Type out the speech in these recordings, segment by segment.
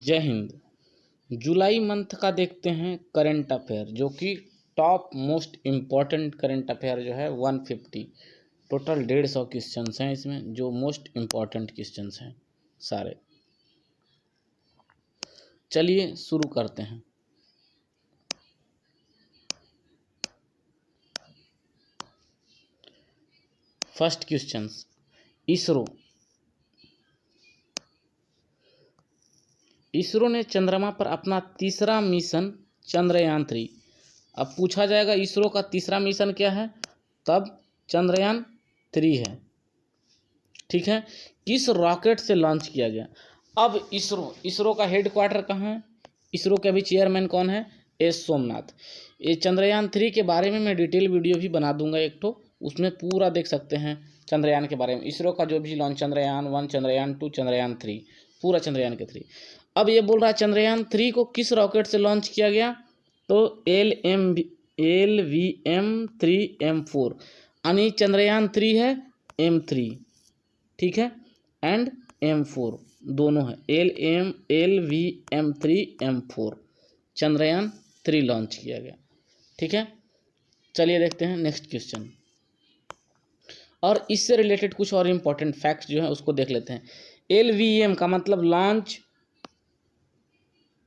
जय हिंद। जुलाई मंथ का देखते हैं करंट अफेयर, जो कि top most important current affair जो है 150 टोटल 150 क्वेश्चंस हैं इसमें, जो मोस्ट इम्पॉर्टेंट क्वेश्चंस हैं सारे। चलिए शुरू करते हैं। फर्स्ट क्वेश्चंस, इसरो ने चंद्रमा पर अपना तीसरा मिशन चंद्रयान-3। अब पूछा जाएगा इसरो का तीसरा मिशन क्या है, तब चंद्रयान-3 है। ठीक है, किस रॉकेट से लॉन्च किया गया। अब इसरो का हेडक्वार्टर कहाँ है, इसरो के अभी चेयरमैन कौन है, एस सोमनाथ। ये चंद्रयान-3 के बारे में मैं डिटेल वीडियो भी बना दूंगा एक तो, उसमें पूरा देख सकते हैं चंद्रयान के बारे में, इसरो का जो भी लॉन्च चंद्रयान-1, चंद्रयान-2, चंद्रयान-3, पूरा चंद्रयान के 3। अब ये बोल रहा है चंद्रयान-3 को किस रॉकेट से लॉन्च किया गया, तो LVM-3M4, यानी चंद्रयान-3 है M3, ठीक है, एंड M4 दोनों है, LVM-3M4 चंद्रयान-3 लॉन्च किया गया। ठीक है, चलिए देखते हैं नेक्स्ट क्वेश्चन, और इससे रिलेटेड कुछ और इम्पोर्टेंट फैक्ट्स जो है उसको देख लेते हैं। LVM का मतलब लॉन्च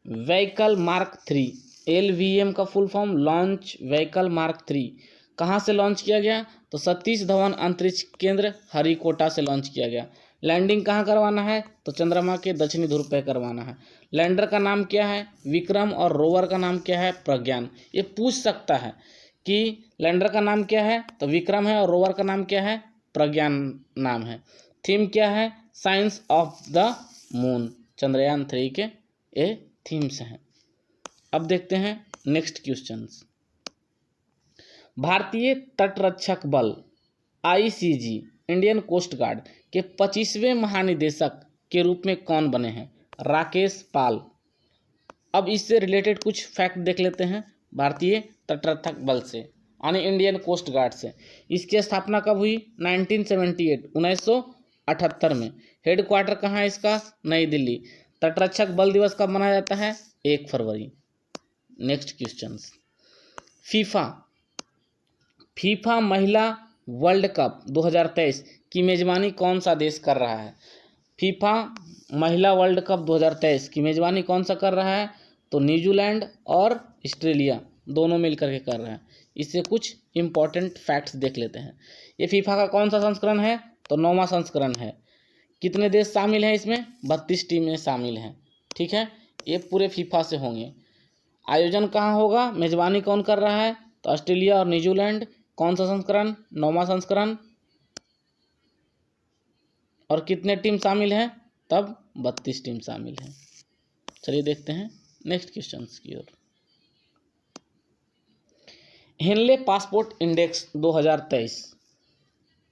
व्हीकल मार्क 3, LVM का full form launch vehicle mark 3 कहाँ से लॉन्च किया गया, तो सतीश धवन अंतरिक्ष केंद्र हरिकोटा से लॉन्च किया गया। लैंडिंग कहाँ करवाना है, तो चंद्रमा के दक्षिणी ध्रुव पर करवाना है। लैंडर का नाम क्या है, विक्रम, और रोवर का नाम क्या है, प्रज्ञान। ये पूछ सकता है कि लैंडर का नाम क्या है, तो विक्रम है, और रोवर का नाम क्या है, प्रज्ञान नाम है। थीम क्या है, science of the moon, Chandrayaan-3 के ये थीम्स हैं। अब देखते हैं नेक्स्ट क्वेश्चंस। भारतीय तटरक्षक बल ICG इंडियन कोस्ट गार्ड के 25वें महानिदेशक के रूप में कौन बने हैं, राकेश पाल। अब इससे रिलेटेड कुछ फैक्ट देख लेते हैं भारतीय तटरक्षक बल से, यानी इंडियन कोस्ट गार्ड से। इसकी स्थापना कब हुई, 1978 में। हेडक्वार्टर कहाँ है इसका, नई दिल्ली। तटरक्षक बल दिवस कब मनाया जाता है, 1 फरवरी। नेक्स्ट क्वेश्चंस, फीफा महिला वर्ल्ड कप 2023 की मेजबानी कौन सा देश कर रहा है। फीफा महिला वर्ल्ड कप 2023 की मेजबानी कौन सा कर रहा है, तो न्यूजीलैंड और ऑस्ट्रेलिया दोनों मिलकर के कर रहे हैं। इससे कुछ इंपॉर्टेंट फैक्ट्स देख लेते हैं। ये फीफा का कौन सा संस्करण है, तो 9वां संस्करण है। कितने देश शामिल हैं इसमें, 32 टीमें शामिल हैं। ठीक है, ये पूरे फीफा से होंगे। आयोजन कहाँ होगा, मेजबानी कौन कर रहा है, तो ऑस्ट्रेलिया और न्यूजीलैंड। कौन सा संस्करण, 9वां संस्करण, और कितने टीम शामिल हैं, तब 32 टीम शामिल हैं। चलिए देखते हैं नेक्स्ट क्वेश्चन की ओर। हेनले पासपोर्ट इंडेक्स 2023,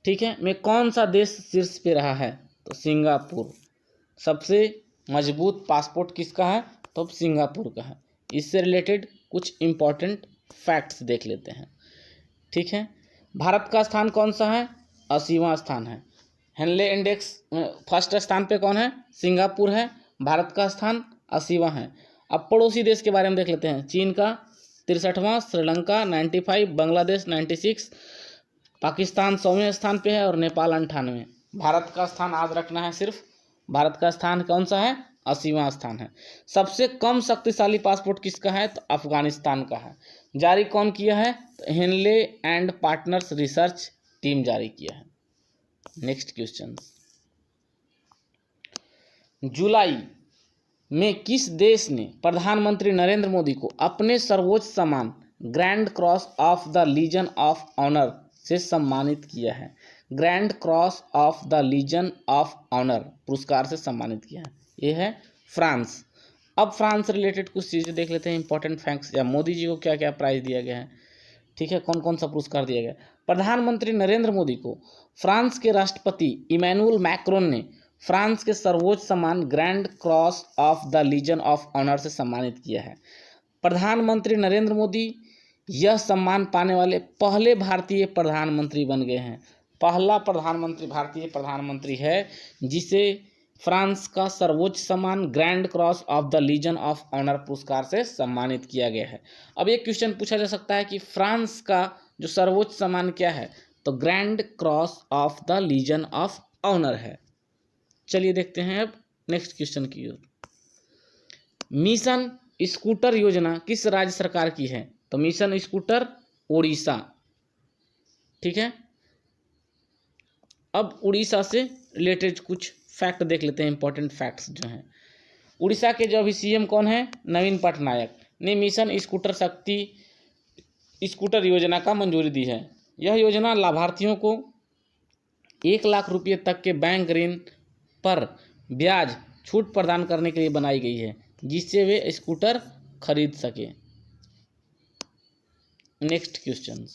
ठीक है, में कौन सा देश शीर्ष पे रहा है, तो सिंगापुर। सबसे मजबूत पासपोर्ट किसका है, तो सिंगापुर का है। इससे रिलेटेड कुछ इम्पोर्टेंट फैक्ट्स देख लेते हैं। ठीक है, भारत का स्थान कौन सा है, 80वां स्थान है। हेनले इंडेक्स फर्स्ट स्थान पे कौन है, सिंगापुर है। भारत का स्थान 80वां है। अब पड़ोसी देश के बारे में देख लेते हैं। चीन का 63वां, श्रीलंका 95, बांग्लादेश 96, पाकिस्तान 100वें स्थान पे है, और नेपाल 98। भारत का स्थान याद रखना है सिर्फ, भारत का स्थान कौन सा है, 80वां स्थान है। सबसे कम शक्तिशाली पासपोर्ट किसका है, तो अफगानिस्तान का है। जारी कौन किया है, तो Henley and partners research team जारी किया है। नेक्स्ट क्वेश्चन, जुलाई में किस देश ने प्रधानमंत्री नरेंद्र मोदी को अपने सर्वोच्च सम्मान grand cross of the legion of honour से सम्मानित किया है। Grand cross of the legion of honour पुरस्कार से सम्मानित किया है, ये है फ्रांस। अब फ्रांस से रिलेटेड कुछ चीज़ें देख लेते हैं, इंपॉर्टेंट फैक्ट्स, या मोदी जी को क्या क्या प्राइज दिया गया है। ठीक है, कौन कौन सा पुरस्कार दिया गया। प्रधानमंत्री नरेंद्र मोदी को फ्रांस के राष्ट्रपति इमैनुअल मैक्रोन ने फ्रांस के सर्वोच्च सम्मान grand cross of the legion of honour से सम्मानित किया है। प्रधानमंत्री नरेंद्र मोदी यह सम्मान पाने वाले पहले भारतीय प्रधानमंत्री बन गए हैं। पहला प्रधानमंत्री भारतीय प्रधानमंत्री है जिसे फ्रांस का सर्वोच्च सम्मान grand cross of the legion of honour पुरस्कार से सम्मानित किया गया है। अब एक क्वेश्चन पूछा जा सकता है कि फ्रांस का जो सर्वोच्च सम्मान क्या है, तो grand cross of the legion of honour है। चलिए देखते हैं अब नेक्स्ट क्वेश्चन की ओर। मिशन स्कूटर योजना किस राज्य सरकार की है, तो मिशन स्कूटर उड़ीसा। ठीक है, अब उड़ीसा से रिलेटेड कुछ फैक्ट देख लेते हैं, इंपॉर्टेंट फैक्ट्स जो हैं। उड़ीसा के जो अभी सीएम कौन है, नवीन पटनायक ने मिशन स्कूटर शक्ति स्कूटर योजना का मंजूरी दी है। यह योजना लाभार्थियों को 1 लाख रुपये तक के बैंक ऋण पर ब्याज छूट प्रदान करने के लिए बनाई गई है, जिससे वे स्कूटर खरीद सके। Next question,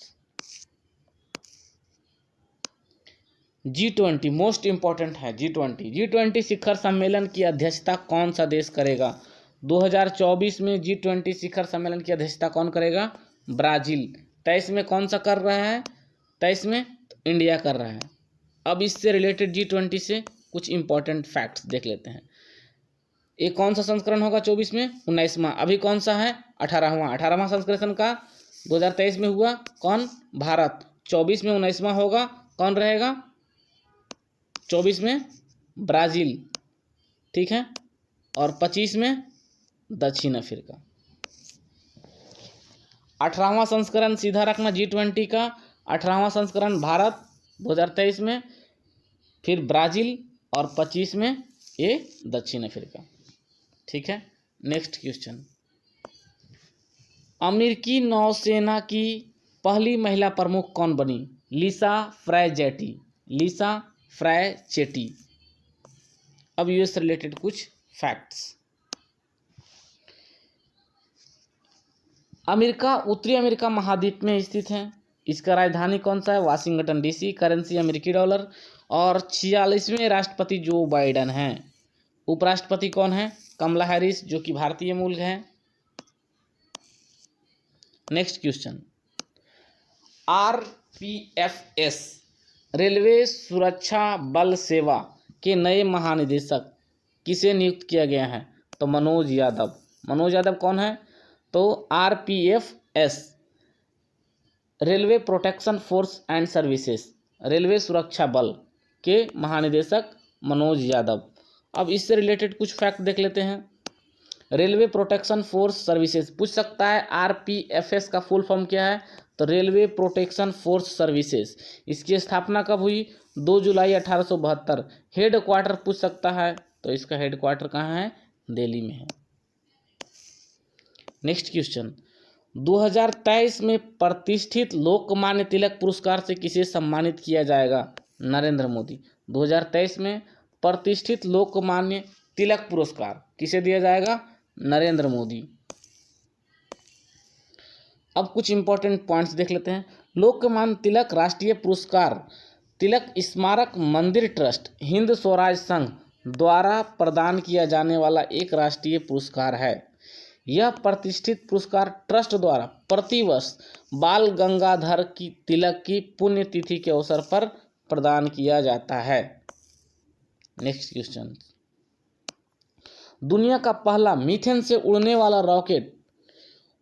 G20 most important है। G20 शिखर सम्मेलन की अध्यक्षता कौन सा देश करेगा? 2024 में G20 शिखर सम्मेलन की अध्यक्षता कौन करेगा? ब्राजील। 23 में कौन सा कर रहा है? 23 में इंडिया कर रहा है। अब इससे रिलेटेड G20 से कुछ इंपॉर्टेंट फैक्ट्स देख लेते हैं। ये कौन सा संस्करण होगा 24 में? 19वां। अभी कौन सा है? 18वां संस्करण का 2023 में हुआ कौन? भारत। 24 में 19वां होगा, कौन रहेगा? 24 में ब्राजील, ठीक है, और 25 में दक्षिण अफ्रीका। 18वां संस्करण सीधा रखना G20 का। 18वां संस्करण भारत 2023 में, फिर ब्राजील, और 25 में ये दक्षिण अफ्रीका। ठीक है, नेक्स्ट क्वेश्चन, अमेरिकी नौसेना की पहली महिला प्रमुख कौन बनी? लिसा फ्रायचेटी। अब यूएस से रिलेटेड कुछ फैक्ट्स। अमेरिका उत्तरी अमेरिका महाद्वीप में स्थित है। इसका राजधानी कौन सा है? Washington DC. करेंसी अमेरिकी डॉलर। और 46वें राष्ट्रपति जो बाइडेन हैं। उपराष्ट्रपति कौन है? कमला हैरिस, जो कि भारतीय मूल है। नेक्स्ट क्वेश्चन, RPFS रेलवे सुरक्षा बल सेवा के नए महानिदेशक किसे नियुक्त किया गया है? तो मनोज यादव कौन है? तो RPFS railway protection force and services, railway सुरक्षा बल के महानिदेशक मनोज यादव। अब इससे रिलेटेड कुछ फैक्ट देख लेते हैं। रेलवे प्रोटेक्शन फोर्स सर्विसेज पूछ सकता है, RPFS का फुल फॉर्म क्या है? तो रेलवे प्रोटेक्शन फोर्स सर्विसेज। इसकी स्थापना कब हुई? 2 जुलाई 1872। हेड क्वार्टर पूछ सकता है, तो इसका हेड क्वार्टर कहाँ है? दिल्ली में है। नेक्स्ट क्वेश्चन, 2023 में प्रतिष्ठित लोकमान्य तिलक पुरस्कार से किसे सम्मानित किया जाएगा? नरेंद्र मोदी। 2023 में प्रतिष्ठित लोकमान्य तिलक पुरस्कार किसे दिया जाएगा? नरेंद्र मोदी। अब कुछ इंपॉर्टेंट पॉइंट्स देख लेते हैं। लोकमान्य तिलक राष्ट्रीय पुरस्कार तिलक स्मारक मंदिर ट्रस्ट हिंद स्वराज संघ द्वारा प्रदान किया जाने वाला एक राष्ट्रीय पुरस्कार है। यह प्रतिष्ठित पुरस्कार ट्रस्ट द्वारा प्रतिवर्ष बाल गंगाधर की तिलक की पुण्यतिथि के अवसर पर प्रदान किया जाता है। नेक्स्ट क्वेश्चन, दुनिया का पहला मीथेन से उड़ने वाला रॉकेट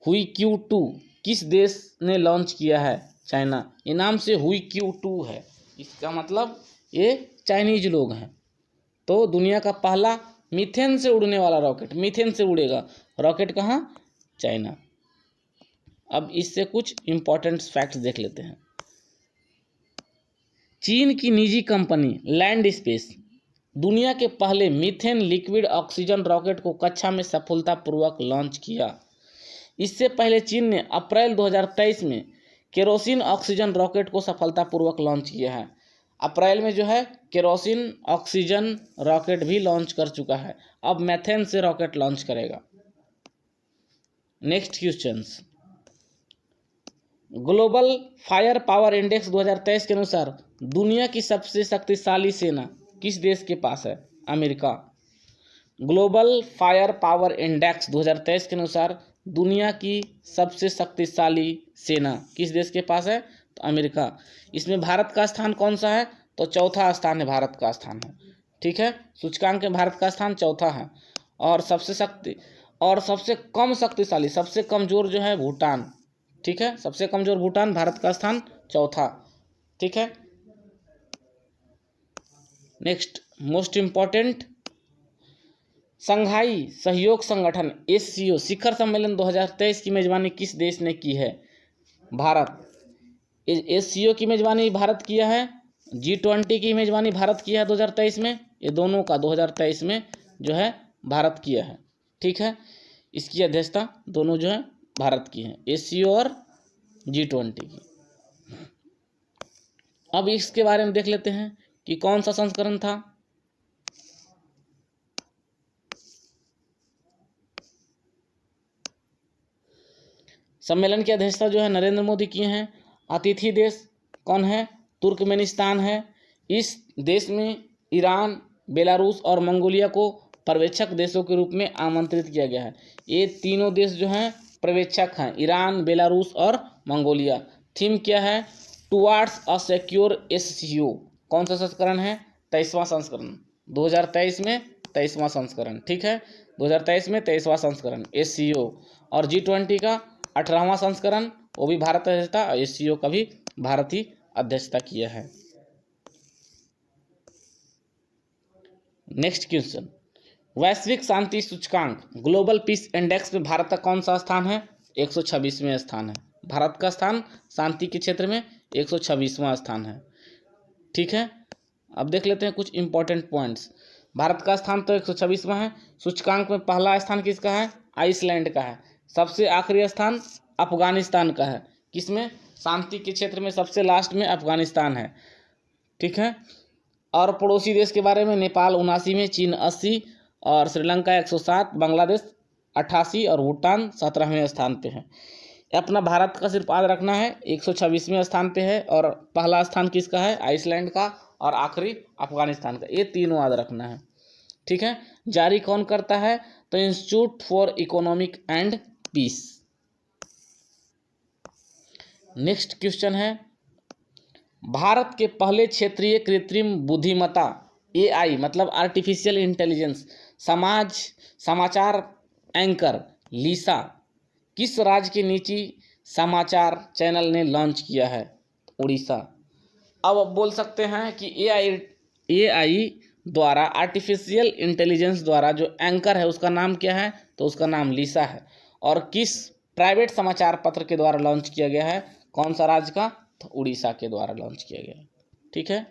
हुई-Q2 किस देश ने लॉन्च किया है? चाइना। ये नाम से हुई-Q2 है, इसका मतलब ये चाइनीज लोग हैं। तो दुनिया का पहला मीथेन से उड़ने वाला रॉकेट, मीथेन से उड़ेगा रॉकेट, कहाँ? चाइना। अब इससे कुछ इंपॉर्टेंट फैक्ट्स देख लेते हैं। चीन की निजी कंपनी लैंड स्पेस दुनिया के पहले मीथेन लिक्विड ऑक्सीजन रॉकेट को कक्षा में सफलतापूर्वक लॉन्च किया। इससे पहले चीन ने अप्रैल 2023 में केरोसिन ऑक्सीजन रॉकेट को सफलतापूर्वक लॉन्च किया है। अप्रैल में जो है केरोसिन ऑक्सीजन रॉकेट भी लॉन्च कर चुका है, अब मीथेन से रॉकेट लॉन्च करेगा। Next questions, global fire power index 2023 के अनुसार दुनिया की सबसे शक्तिशाली सेना किस देश के पास है? America. Global fire power index 2023 के अनुसार दुनिया की सबसे शक्तिशाली सेना किस देश के पास है? तो अमेरिका। इसमें भारत का स्थान कौन सा है? तो चौथा स्थान है, भारत का स्थान है। ठीक है। सूचकांक में भारत का स्थान चौथा है। और सबसे कम शक्तिशाली, सबसे कमजोर जो है भूटान, ठीक है, सबसे कमजोर भूटान, भारत का स्थान चौथा, ठीक है। नेक्स्ट मोस्ट इंपॉर्टेंट, संघाई सहयोग संगठन एससीओ शिखर सम्मेलन 2023 की मेजबानी किस देश ने की है? भारत। एससीओ की मेजबानी भारत किया है, G20 की मेजबानी भारत किया है 2023 में, ये दोनों का 2023 में जो है भारत किया है, ठीक है। इसकी अध्यक्षता दोनों जो है भारत की है, एससीओ और G20 की। अब इसके बारे में देख लेते हैं कि कौन सा संस्करण था। सम्मेलन की अध्यक्षता जो है नरेंद्र मोदी किए हैं। अतिथि देश कौन है? तुर्कमेनिस्तान है। इस देश में ईरान, बेलारूस और मंगोलिया को पर्यवेक्षक देशों के रूप में आमंत्रित किया गया है। ये तीनों देश जो हैं पर्यवेक्षक हैं, ईरान, बेलारूस और मंगोलिया। थीम क्या है? Towards a secure SCO. कौन सा संस्करण है? 23वां संस्करण, 2023 में 23वां संस्करण, ठीक है। 2023 में 23वां संस्करण एससीओ। और G20 का 18वां संस्करण, वो भी भारत अध्यक्षता, और एससीओ का भी भारत ही अध्यक्षता किया है। नेक्स्ट क्वेश्चन, वैश्विक शांति सूचकांक ग्लोबल पीस इंडेक्स में भारत का कौन सा स्थान है? 126वें स्थान है। भारत का स्थान शांति के क्षेत्र में 126वां स्थान है, ठीक है। अब देख लेते हैं कुछ इंपॉर्टेंट पॉइंट्स। भारत का स्थान तो 126वां है। सूचकांक में पहला स्थान किसका है? आइसलैंड का है। सबसे आखिरी स्थान अफगानिस्तान का है। किसमें? शांति के क्षेत्र में सबसे लास्ट में अफगानिस्तान है, ठीक है। और पड़ोसी देश के बारे में, नेपाल 79 में, चीन 80 और श्रीलंका 107, बांग्लादेश 88 और भूटान 17वें स्थान पे है। अपना भारत का सिर्फ याद रखना है, 126वें स्थान पे है, और पहला स्थान किसका है? आइसलैंड का, और आखिरी अफगानिस्तान का। ये तीनों याद रखना है, ठीक है। जारी कौन करता है? तो institute for economic and peace. Next question है, भारत के पहले क्षेत्रीय कृत्रिम बुद्धिमत्ता AI मतलब आर्टिफिशियल इंटेलिजेंस समाचार एंकर लिसा किस राज्य के निजी समाचार चैनल ने लॉन्च किया है? उड़ीसा। अब बोल सकते हैं कि AI द्वारा, आर्टिफिशियल इंटेलिजेंस द्वारा जो एंकर है उसका नाम क्या है? तो उसका नाम लिसा है। और किस प्राइवेट समाचार पत्र के द्वारा लॉन्च किया गया है? कौन सा राज्य का? तो उड़ीसा के द्वारा लॉन्च किया गया है, ठीक है।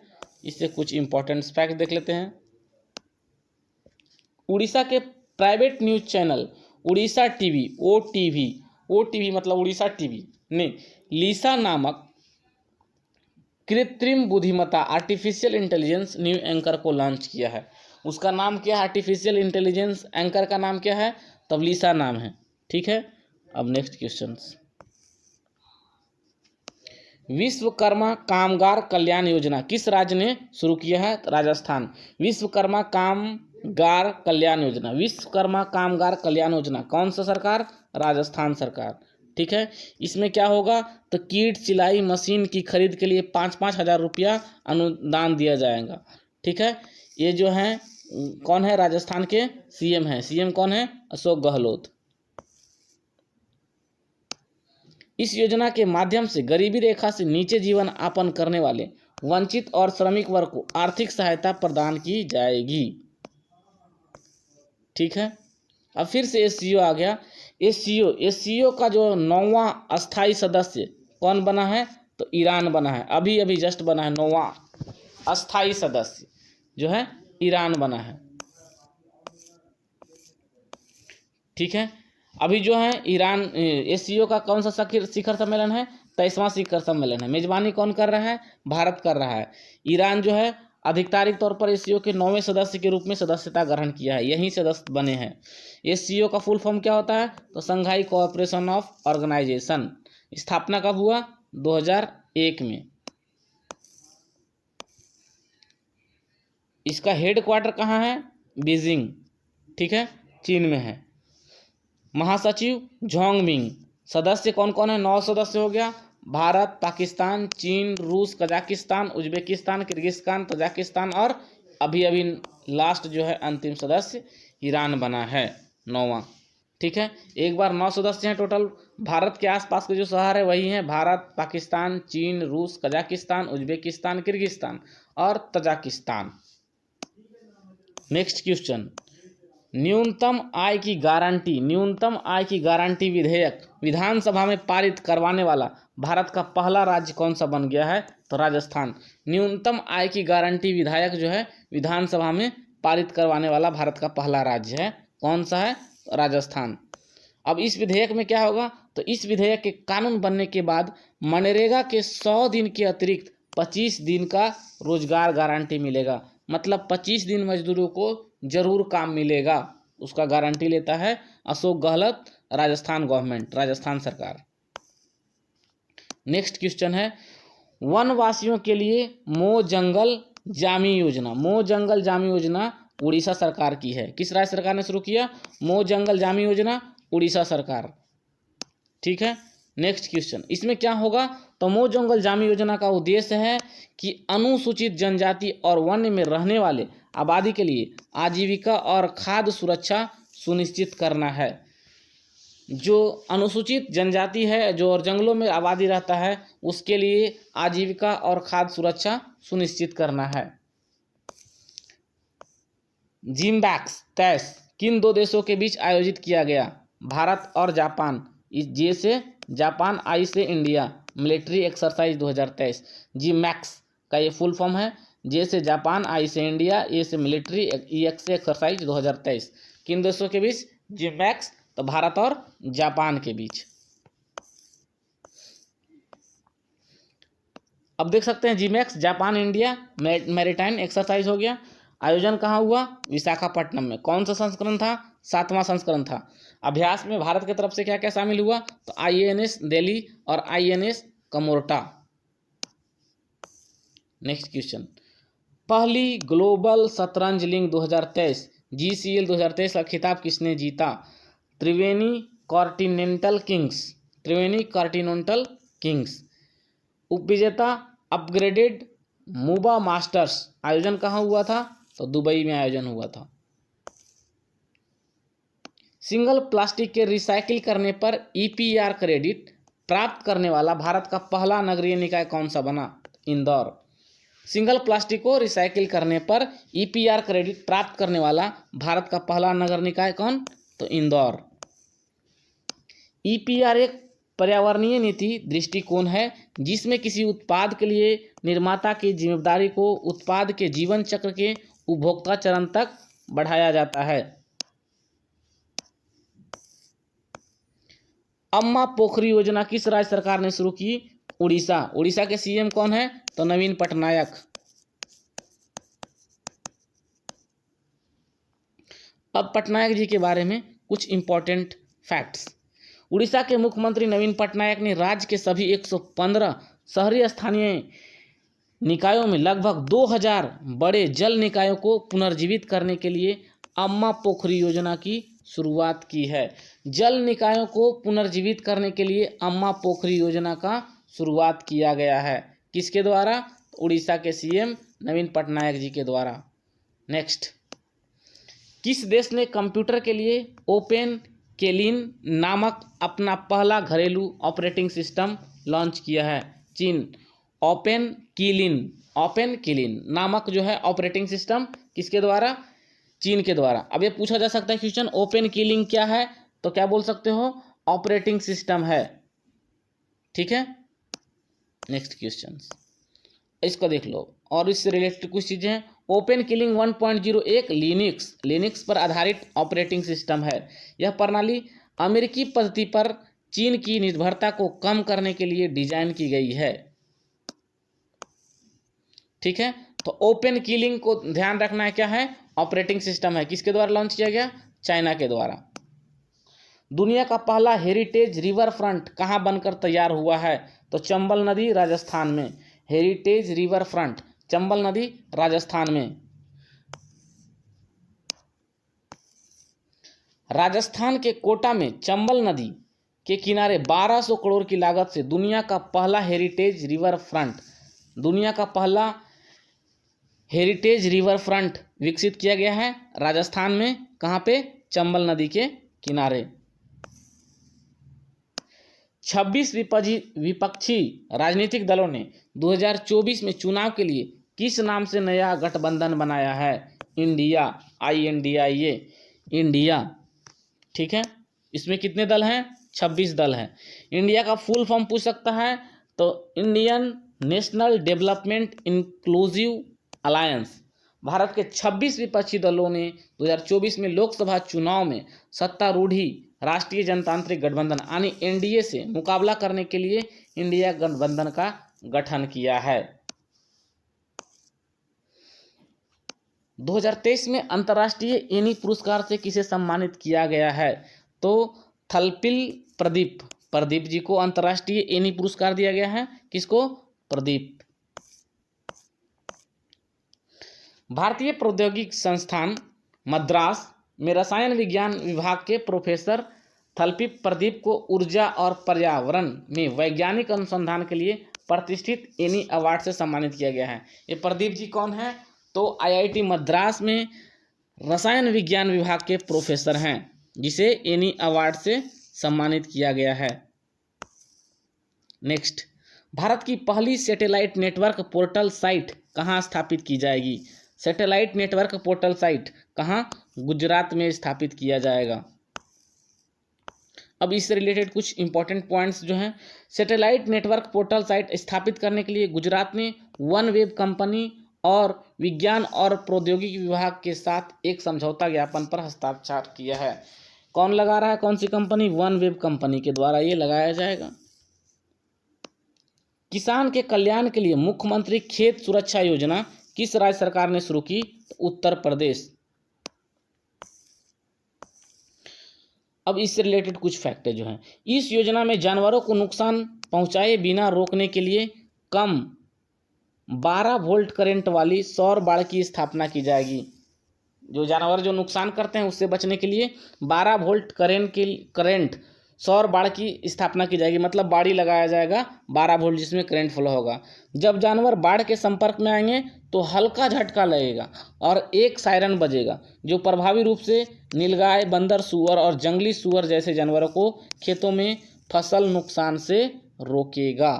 इससे कुछ इंपॉर्टेंट फैक्ट देख लेते हैं। उड़ीसा के private news channel Orissa TV OTV मतलब उड़ीसा टीवी ने लिसा नामक कृत्रिम बुद्धिमत्ता आर्टिफिशियल इंटेलिजेंस न्यू एंकर को लॉन्च किया है। उसका नाम क्या है? आर्टिफिशियल इंटेलिजेंस एंकर का नाम क्या है? तब लिसा नाम है, ठीक है। अब नेक्स्ट क्वेश्चन, विश्वकर्मा कामगार कल्याण योजना किस राज्य ने शुरू किया है? राजस्थान। विश्वकर्मा कामगार कल्याण योजना, विश्वकर्मा कामगार कल्याण योजना कौन सा सरकार? राजस्थान सरकार, ठीक है। इसमें क्या होगा? तो कीट सिलाई मशीन की खरीद के लिए 5-5 हज़ार रुपया अनुदान दिया जाएगा, ठीक है। ये जो है कौन है? राजस्थान के CM हैं। CM कौन है? अशोक गहलोत। इस योजना के माध्यम से गरीबी रेखा से नीचे जीवन यापन करने वाले वंचित और श्रमिक वर्ग को आर्थिक सहायता प्रदान की जाएगी, ठीक है। अब फिर से एससीओ आ गया। एससीओ का जो 9वां अस्थायी सदस्य कौन बना है? तो ईरान बना है। अभी अभी जस्ट बना है 9वां अस्थायी सदस्य जो है ईरान बना है, ठीक है। अभी जो है ईरान एससीओ का कौन सा शिखर सम्मेलन है? 23वां शिखर सम्मेलन है। मेजबानी कौन कर रहा है? भारत कर रहा है। ईरान जो है आधिकारिक तौर पर एससीओ के 9वें सदस्य के रूप में सदस्यता ग्रहण किया है, यहीं सदस्य बने हैं। एससीओ का फुल फॉर्म क्या होता है? तो संघाई कोऑपरेशन ऑफ ऑर्गेनाइजेशन। स्थापना कब हुआ? 2001 में। इसका हेडक्वार्टर कहाँ है? बीजिंग, ठीक है, चीन में है। महासचिव झोंगमिंग। सदस्य कौन कौन है? 9 सदस्य हो गया। भारत, पाकिस्तान, चीन, रूस, कजाकिस्तान, उज्बेकिस्तान, किर्गिस्तान, तजाकिस्तान और अभी अभी लास्ट जो है अंतिम सदस्य ईरान बना है 9वां। ठीक है, एक बार 9 सदस्य हैं टोटल। भारत के आसपास के जो शहर है वही हैं भारत, पाकिस्तान, चीन, रूस, कजाकिस्तान, उज्बेकिस्तान, किर्गिस्तान और तजाकिस्तान। नेक्स्ट क्वेश्चन, न्यूनतम आय की गारंटी विधेयक विधानसभा में पारित करवाने वाला भारत का पहला राज्य कौन सा बन गया है? तो राजस्थान। न्यूनतम आय की गारंटी विधेयक जो है विधानसभा में पारित करवाने वाला भारत का पहला राज्य है, कौन सा है? राजस्थान। अब इस विधेयक में क्या होगा? तो इस विधेयक के कानून बनने के बाद मनरेगा के 100 दिन के अतिरिक्त 25 दिन का रोजगार गारंटी मिलेगा। मतलब 25 दिन मजदूरों को जरूर काम मिलेगा, उसका गारंटी लेता है अशोक गहलोत, राजस्थान गवर्नमेंट, राजस्थान सरकार। नेक्स्ट क्वेश्चन है, वनवासियों के लिए मो जंगल जामी योजना उड़ीसा सरकार की है। किस राज्य सरकार ने शुरू किया? मो जंगल जामी योजना उड़ीसा सरकार। ठीक है, नेक्स्ट क्वेश्चन, इसमें क्या होगा? तो मो जंगल जामी योजना का उद्देश्य है कि अनुसूचित जनजाति और वन्य में रहने वाले आबादी के लिए आजीविका और खाद्य सुरक्षा सुनिश्चित करना है। जो अनुसूचित जनजाति है, जो और जंगलों में आबादी रहता है, उसके लिए आजीविका और खाद्य सुरक्षा सुनिश्चित करना है। जिम्बैक्स टेस्ट किन 2 देशों के बीच आयोजित किया गया? भारत और जापान। जे से जापान, आई से इंडिया, मिलिट्री एक्सरसाइज 2023। जिमैक्स का ये फुल फॉर्म है, जे से जापान, आई से इंडिया, ए से मिलिट्री, ई से एक्सरसाइज 2023। किन देशों के बीच? जिमैक्स, तो भारत और जापान के बीच। अब देख सकते हैं JIMEX Japan India maritime exercise हो गया। आयोजन कहाँ हुआ? विशाखापट्टनम में। कौन सा संस्करण था? 7वां संस्करण था। अभ्यास में भारत की तरफ से क्या क्या शामिल हुआ? तो INS दिल्ली और INS कमोर्टा। नेक्स्ट क्वेश्चन, पहली ग्लोबल शतरंज लीग 2023 GCL 2023 का खिताब किसने जीता? त्रिवेणी कॉन्टिनेंटल किंग्स। उपविजेता अपग्रेडेड मूबा मास्टर्स। आयोजन कहाँ हुआ था? तो दुबई में आयोजन हुआ था। सिंगल प्लास्टिक के रिसाइकिल करने पर EPR क्रेडिट प्राप्त करने वाला भारत का पहला नगरीय निकाय कौन सा बना? इंदौर। सिंगल प्लास्टिक को रिसाइकिल करने पर EPR क्रेडिट प्राप्त करने वाला भारत का पहला नगर निकाय कौन? तो इंदौर। EPR एक पर्यावरणीय नीति दृष्टिकोण है जिसमें किसी उत्पाद के लिए निर्माता की जिम्मेदारी को उत्पाद के जीवन चक्र के उपभोक्ता चरण तक बढ़ाया जाता है। अम्मा पोखरी योजना किस राज्य सरकार ने शुरू की? उड़ीसा। उड़ीसा के CM कौन है? तो नवीन पटनायक। अब पटनायक जी के बारे में कुछ इंपॉर्टेंट फैक्ट्स। उड़ीसा के मुख्यमंत्री नवीन पटनायक ने राज्य के सभी 115 शहरी स्थानीय निकायों में लगभग 2000 बड़े जल निकायों को पुनर्जीवित करने के लिए अम्मा पोखरी योजना की शुरुआत की है। जल निकायों को पुनर्जीवित करने के लिए अम्मा पोखरी योजना का शुरुआत किया गया है। किसके द्वारा? उड़ीसा के CM नवीन पटनायक जी के द्वारा। नेक्स्ट, किस देश ने कंप्यूटर के लिए ओपन केलिन नामक अपना पहला घरेलू ऑपरेटिंग सिस्टम लॉन्च किया है? चीन। ओपन कीलिन नामक जो है ऑपरेटिंग सिस्टम किसके द्वारा? चीन के द्वारा। अब ये पूछा जा सकता है क्वेश्चन, ओपन कीलिंग क्या है? तो क्या बोल सकते हो? ऑपरेटिंग सिस्टम है। ठीक है, नेक्स्ट क्वेश्चन इसको देख लो और इससे रिलेटेड कुछ चीजें। ओपन कीलिंग 1.0 एक लिनक्स पर आधारित ऑपरेटिंग सिस्टम है। यह प्रणाली अमेरिकी पद्धति पर चीन की निर्भरता को कम करने के लिए डिजाइन की गई है। ठीक है, तो ओपन कीलिंग को ध्यान रखना है, क्या है? ऑपरेटिंग सिस्टम है। किसके द्वारा लॉन्च किया गया? चाइना के द्वारा। दुनिया का पहला हेरिटेज रिवर फ्रंट कहाँ बनकर तैयार हुआ है? तो चंबल नदी, राजस्थान में। हेरिटेज रिवर फ्रंट चंबल नदी, राजस्थान में। राजस्थान के कोटा में चंबल नदी के किनारे 1200 करोड़ की लागत से दुनिया का पहला हेरिटेज रिवर फ्रंट, दुनिया का पहला हेरिटेज रिवर फ्रंट विकसित किया गया है राजस्थान में, कहाँ पे? चंबल नदी के किनारे। 26 विपक्षी राजनीतिक दलों ने 2024 में चुनाव के लिए किस नाम से नया गठबंधन बनाया है? India, INDIA, India. ठीक है, इसमें कितने दल हैं? 26 दल हैं। इंडिया का फुल फॉर्म पूछ सकता है तो Indian national development inclusive alliance. Bharat के 26 विपक्षी दलों ने 2024 में लोकसभा चुनाव में सत्तारूढ़ी राष्ट्रीय जनतांत्रिक गठबंधन यानी NDA से मुकाबला करने के लिए इंडिया गठबंधन का गठन किया है। 2023 में अंतर्राष्ट्रीय एनी पुरस्कार से किसे सम्मानित किया गया है? तो थलपिल प्रदीप जी को अंतर्राष्ट्रीय एनी पुरस्कार दिया गया है। किसको? प्रदीप। भारतीय प्रौद्योगिकी संस्थान मद्रास में रसायन विज्ञान विभाग के प्रोफेसर थलपिल प्रदीप को ऊर्जा और पर्यावरण में वैज्ञानिक अनुसंधान के लिए प्रतिष्ठित एनी अवार्ड से सम्मानित किया गया है। ये प्रदीप जी कौन है? तो IIT मद्रास में रसायन विज्ञान विभाग के प्रोफेसर हैं, जिसे एनी अवार्ड से सम्मानित किया गया है। नेक्स्ट, भारत की पहली सैटेलाइट नेटवर्क पोर्टल साइट कहाँ स्थापित की जाएगी? सैटेलाइट नेटवर्क पोर्टल साइट कहाँ? गुजरात में स्थापित किया जाएगा। अब इससे रिलेटेड कुछ इंपॉर्टेंट पॉइंट्स जो हैं, सैटेलाइट नेटवर्क पोर्टल साइट स्थापित करने के लिए गुजरात ने OneWeb कंपनी और विज्ञान और प्रौद्योगिकी विभाग के साथ एक समझौता ज्ञापन पर हस्ताक्षर किया है। कौन लगा रहा है? कौन सी कंपनी? OneWeb कंपनी के द्वारा ये लगाया जाएगा। किसान के कल्याण के लिए मुख्यमंत्री खेत सुरक्षा योजना किस राज्य सरकार ने शुरू की? उत्तर प्रदेश। अब इससे रिलेटेड कुछ फैक्ट जो हैं, इस योजना में जानवरों को नुकसान पहुंचाए बिना रोकने के लिए कम 12 वोल्ट करंट वाली सौर बाड़ की स्थापना की जाएगी। जो जानवर जो नुकसान करते हैं उससे बचने के लिए 12 वोल्ट करंट सौर बाड़ की स्थापना की जाएगी। मतलब बाड़ी लगाया जाएगा 12 वोल्ट जिसमें करंट फ्लो होगा। जब जानवर बाढ़ के संपर्क में आएंगे तो हल्का झटका लगेगा और एक सायरन बजेगा, जो प्रभावी रूप से नीलगाय, बंदर, सूअर और जंगली सूअर जैसे जानवरों को खेतों में फसल नुकसान से रोकेगा।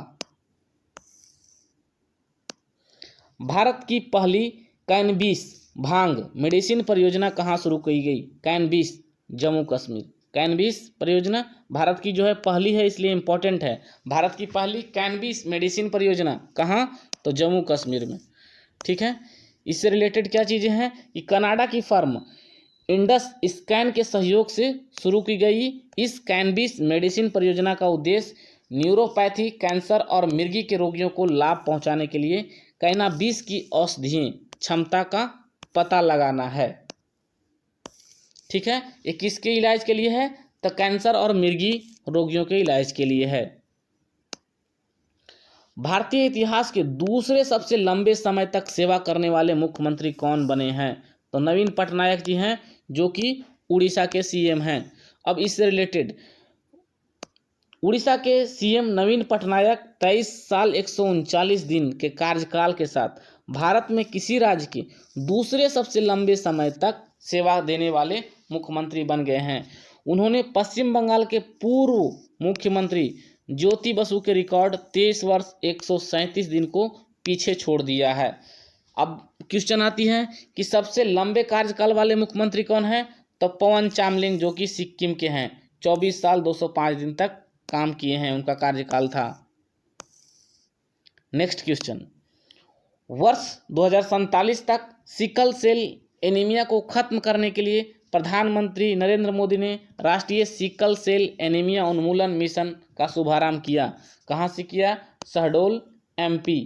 भारत की पहली कैनबिस भांग मेडिसिन परियोजना कहाँ शुरू की गई? कैनबिस, जम्मू कश्मीर। कैनबिस परियोजना भारत की जो है पहली है, इसलिए इम्पोर्टेंट है। भारत की पहली कैनबिस मेडिसिन परियोजना कहाँ? तो जम्मू कश्मीर में। ठीक है, इससे रिलेटेड क्या चीज़ें हैं कि कनाडा की फर्म इंडस स्कैन के सहयोग से शुरू की गई इस कैनबिस मेडिसिन परियोजना का उद्देश्य न्यूरोपैथी, कैंसर और मिर्गी के रोगियों को लाभ पहुंचाने के लिए कैनाबिस की औषधीय क्षमता का पता लगाना है। ठीक है, ये किसके इलाज के लिए है? तो कैंसर और मिर्गी रोगियों के इलाज के लिए है। भारतीय इतिहास के दूसरे सबसे लंबे समय तक सेवा करने वाले मुख्यमंत्री कौन बने हैं? तो नवीन पटनायक जी हैं, जो कि उड़ीसा के CM हैं। अब इससे रिलेटेड उड़ीसा के CM नवीन पटनायक 23 साल 139 दिन के कार्यकाल के साथ भारत में किसी राज्य के दूसरे सबसे लंबे समय तक सेवा देने वाले मुख्यमंत्री बन गए हैं। उन्होंने पश्चिम बंगाल के पूर्व मुख्यमंत्री ज्योति बसु के रिकॉर्ड 23 वर्ष 137 दिन को पीछे छोड़ दिया है। अब क्वेश्चन आती है कि सबसे लंबे कार्यकाल वाले मुख्यमंत्री कौन है? तो पवन चामलिंग, जो कि सिक्किम के हैं। 24 साल 205 दिन तक काम किए हैं, उनका कार्यकाल था। नेक्स्ट क्वेश्चन, वर्ष 2047 तक सिकल सेल एनीमिया को खत्म करने के लिए प्रधानमंत्री नरेंद्र मोदी ने राष्ट्रीय सिकल सेल एनीमिया उन्मूलन मिशन का शुभारंभ किया। कहाँ से किया? शहडोल, MP।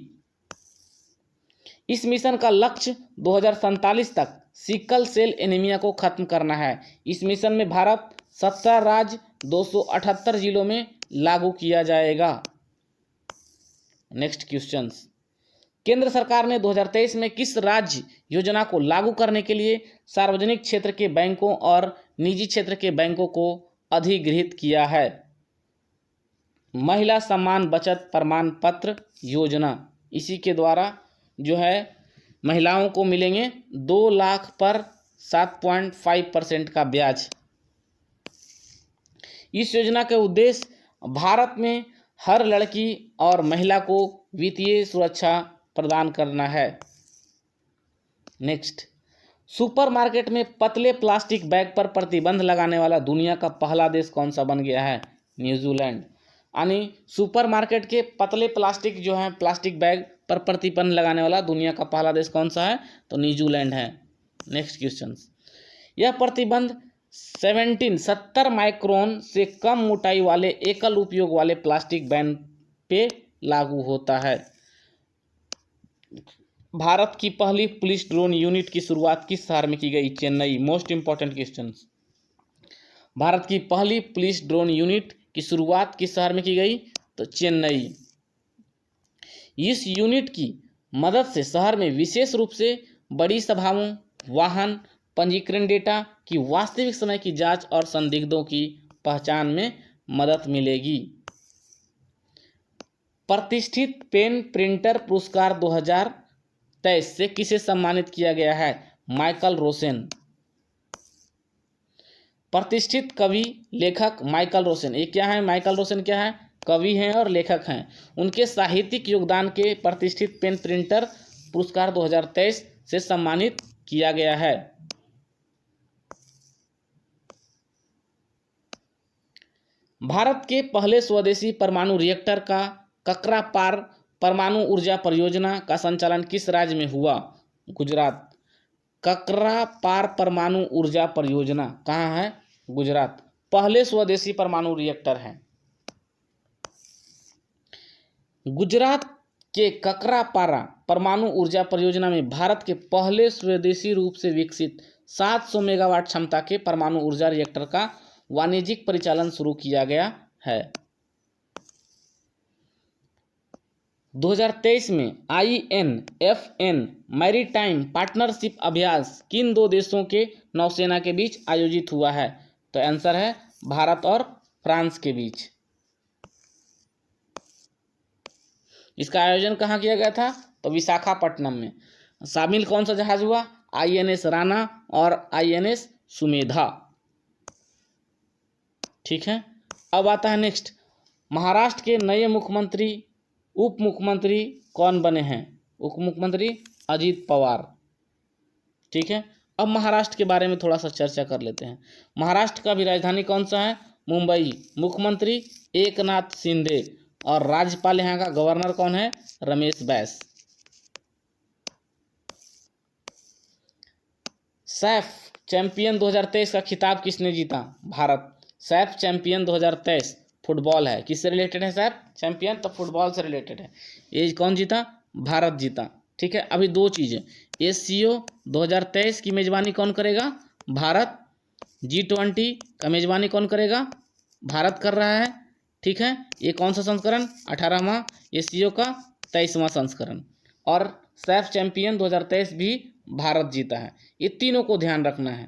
इस मिशन का लक्ष्य 2047 तक सिकल सेल एनीमिया को खत्म करना है। इस मिशन में भारत 17 राज्य 278 जिलों में लागू किया जाएगा। नेक्स्ट क्वेश्चन, केंद्र सरकार ने 2023 में किस राज्य योजना को लागू करने के लिए सार्वजनिक क्षेत्र के बैंकों और निजी क्षेत्र के बैंकों को अधिगृहित किया है? महिला सम्मान बचत प्रमाण पत्र योजना। इसी के द्वारा जो है महिलाओं को मिलेंगे 2 लाख पर 7.5% का ब्याज। इस योजना का उद्देश्य भारत में हर लड़की और महिला को वित्तीय सुरक्षा प्रदान करना है। नेक्स्ट, सुपरमार्केट में पतले प्लास्टिक बैग पर प्रतिबंध लगाने वाला दुनिया का पहला देश कौन सा बन गया है? न्यूजीलैंड। यानी सुपरमार्केट के पतले प्लास्टिक जो है प्लास्टिक बैग पर प्रतिबंध लगाने वाला दुनिया का पहला देश कौन सा है? तो न्यूजीलैंड है। नेक्स्ट क्वेश्चन, यह प्रतिबंध 70 माइक्रोन से कम मोटाई वाले एकल उपयोग वाले प्लास्टिक बैग पे लागू होता है। भारत की पहली पुलिस ड्रोन यूनिट की शुरुआत किस शहर में की गई? Chennai. Most important question, Bharat की पहली पुलिस ड्रोन यूनिट की शुरुआत किस शहर में की गई? तो चेन्नई। इस यूनिट की मदद से शहर में विशेष रूप से बड़ी सभाओं, वाहन पंजीकरण डेटा की वास्तविक समय की जांच और संदिग्धों की पहचान में मदद मिलेगी। प्रतिष्ठित पेन प्रिंटर पुरस्कार 2023 से किसे सम्मानित किया गया है? Michael Rosen. प्रतिष्ठित कवि लेखक माइकल रोसेन, ये क्या है? माइकल रोसेन क्या है? कवि हैं और लेखक हैं। उनके साहित्यिक योगदान के प्रतिष्ठित पेन प्रिंटर पुरस्कार 2023 से सम्मानित किया गया है। भारत के पहले स्वदेशी परमाणु रिएक्टर का ककरापार परमाणु ऊर्जा परियोजना का संचालन किस राज्य में हुआ? गुजरात। ककरापार परमाणु ऊर्जा परियोजना कहाँ है? गुजरात। पहले स्वदेशी परमाणु रिएक्टर है। गुजरात के ककरापारा परमाणु ऊर्जा परियोजना में भारत के पहले स्वदेशी रूप से विकसित 700 मेगावाट क्षमता के परमाणु ऊर्जा रिएक्टर का वाणिज्यिक परिचालन शुरू किया गया है। 2023 में INFN मैरीटाइम पार्टनरशिप अभ्यास किन 2 देशों के नौसेना के बीच आयोजित हुआ है? तो आंसर है भारत और फ्रांस के बीच। इसका आयोजन कहाँ किया गया था? तो विशाखापट्टनम में। शामिल कौन सा जहाज हुआ? INS राणा और INS सुमेधा। ठीक है, अब आता है नेक्स्ट, महाराष्ट्र के नए मुख्यमंत्री उप मुख्यमंत्री कौन बने हैं? उप मुख्यमंत्री अजीत पवार। ठीक है, अब महाराष्ट्र के बारे में थोड़ा सा चर्चा कर लेते हैं। महाराष्ट्र का भी राजधानी कौन सा है? मुंबई। मुख्यमंत्री एकनाथ शिंदे और राज्यपाल यहाँ का गवर्नर कौन है? रमेश बैस। सैफ चैंपियन 2023 का खिताब किसने जीता? भारत। सैफ चैंपियन 2023 फुटबॉल है। किससे रिलेटेड है सैफ चैंपियन? तो फुटबॉल से रिलेटेड है। ये कौन जीता? भारत जीता। ठीक है, अभी 2 चीज़ें, SCO 2023 की मेजबानी कौन करेगा? भारत। G20 का मेजबानी कौन करेगा? भारत कर रहा है। ठीक है, ये कौन सा संस्करण? 18वां। SCO का 23वां संस्करण। और सैफ चैंपियन 2023 भी भारत जीता है। ये तीनों को ध्यान रखना है।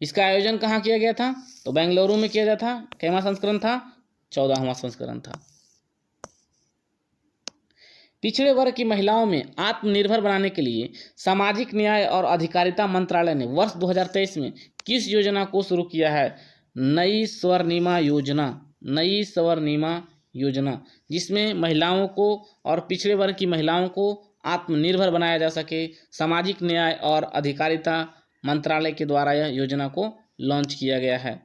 इसका आयोजन कहाँ किया गया था? तो बेंगलुरु में किया गया था। कितवां संस्करण था? 14वां संस्करण था। पिछड़े वर्ग की महिलाओं में आत्मनिर्भर बनाने के लिए सामाजिक न्याय और अधिकारिता मंत्रालय ने वर्ष 2023 में किस योजना को शुरू किया है? नई स्वर्णिमा योजना। नई स्वर्णिमा योजना, जिसमें महिलाओं को और पिछड़े वर्ग की महिलाओं को आत्मनिर्भर बनाया जा सके। सामाजिक न्याय और अधिकारिता मंत्रालय के द्वारा यह योजना को लॉन्च किया गया है।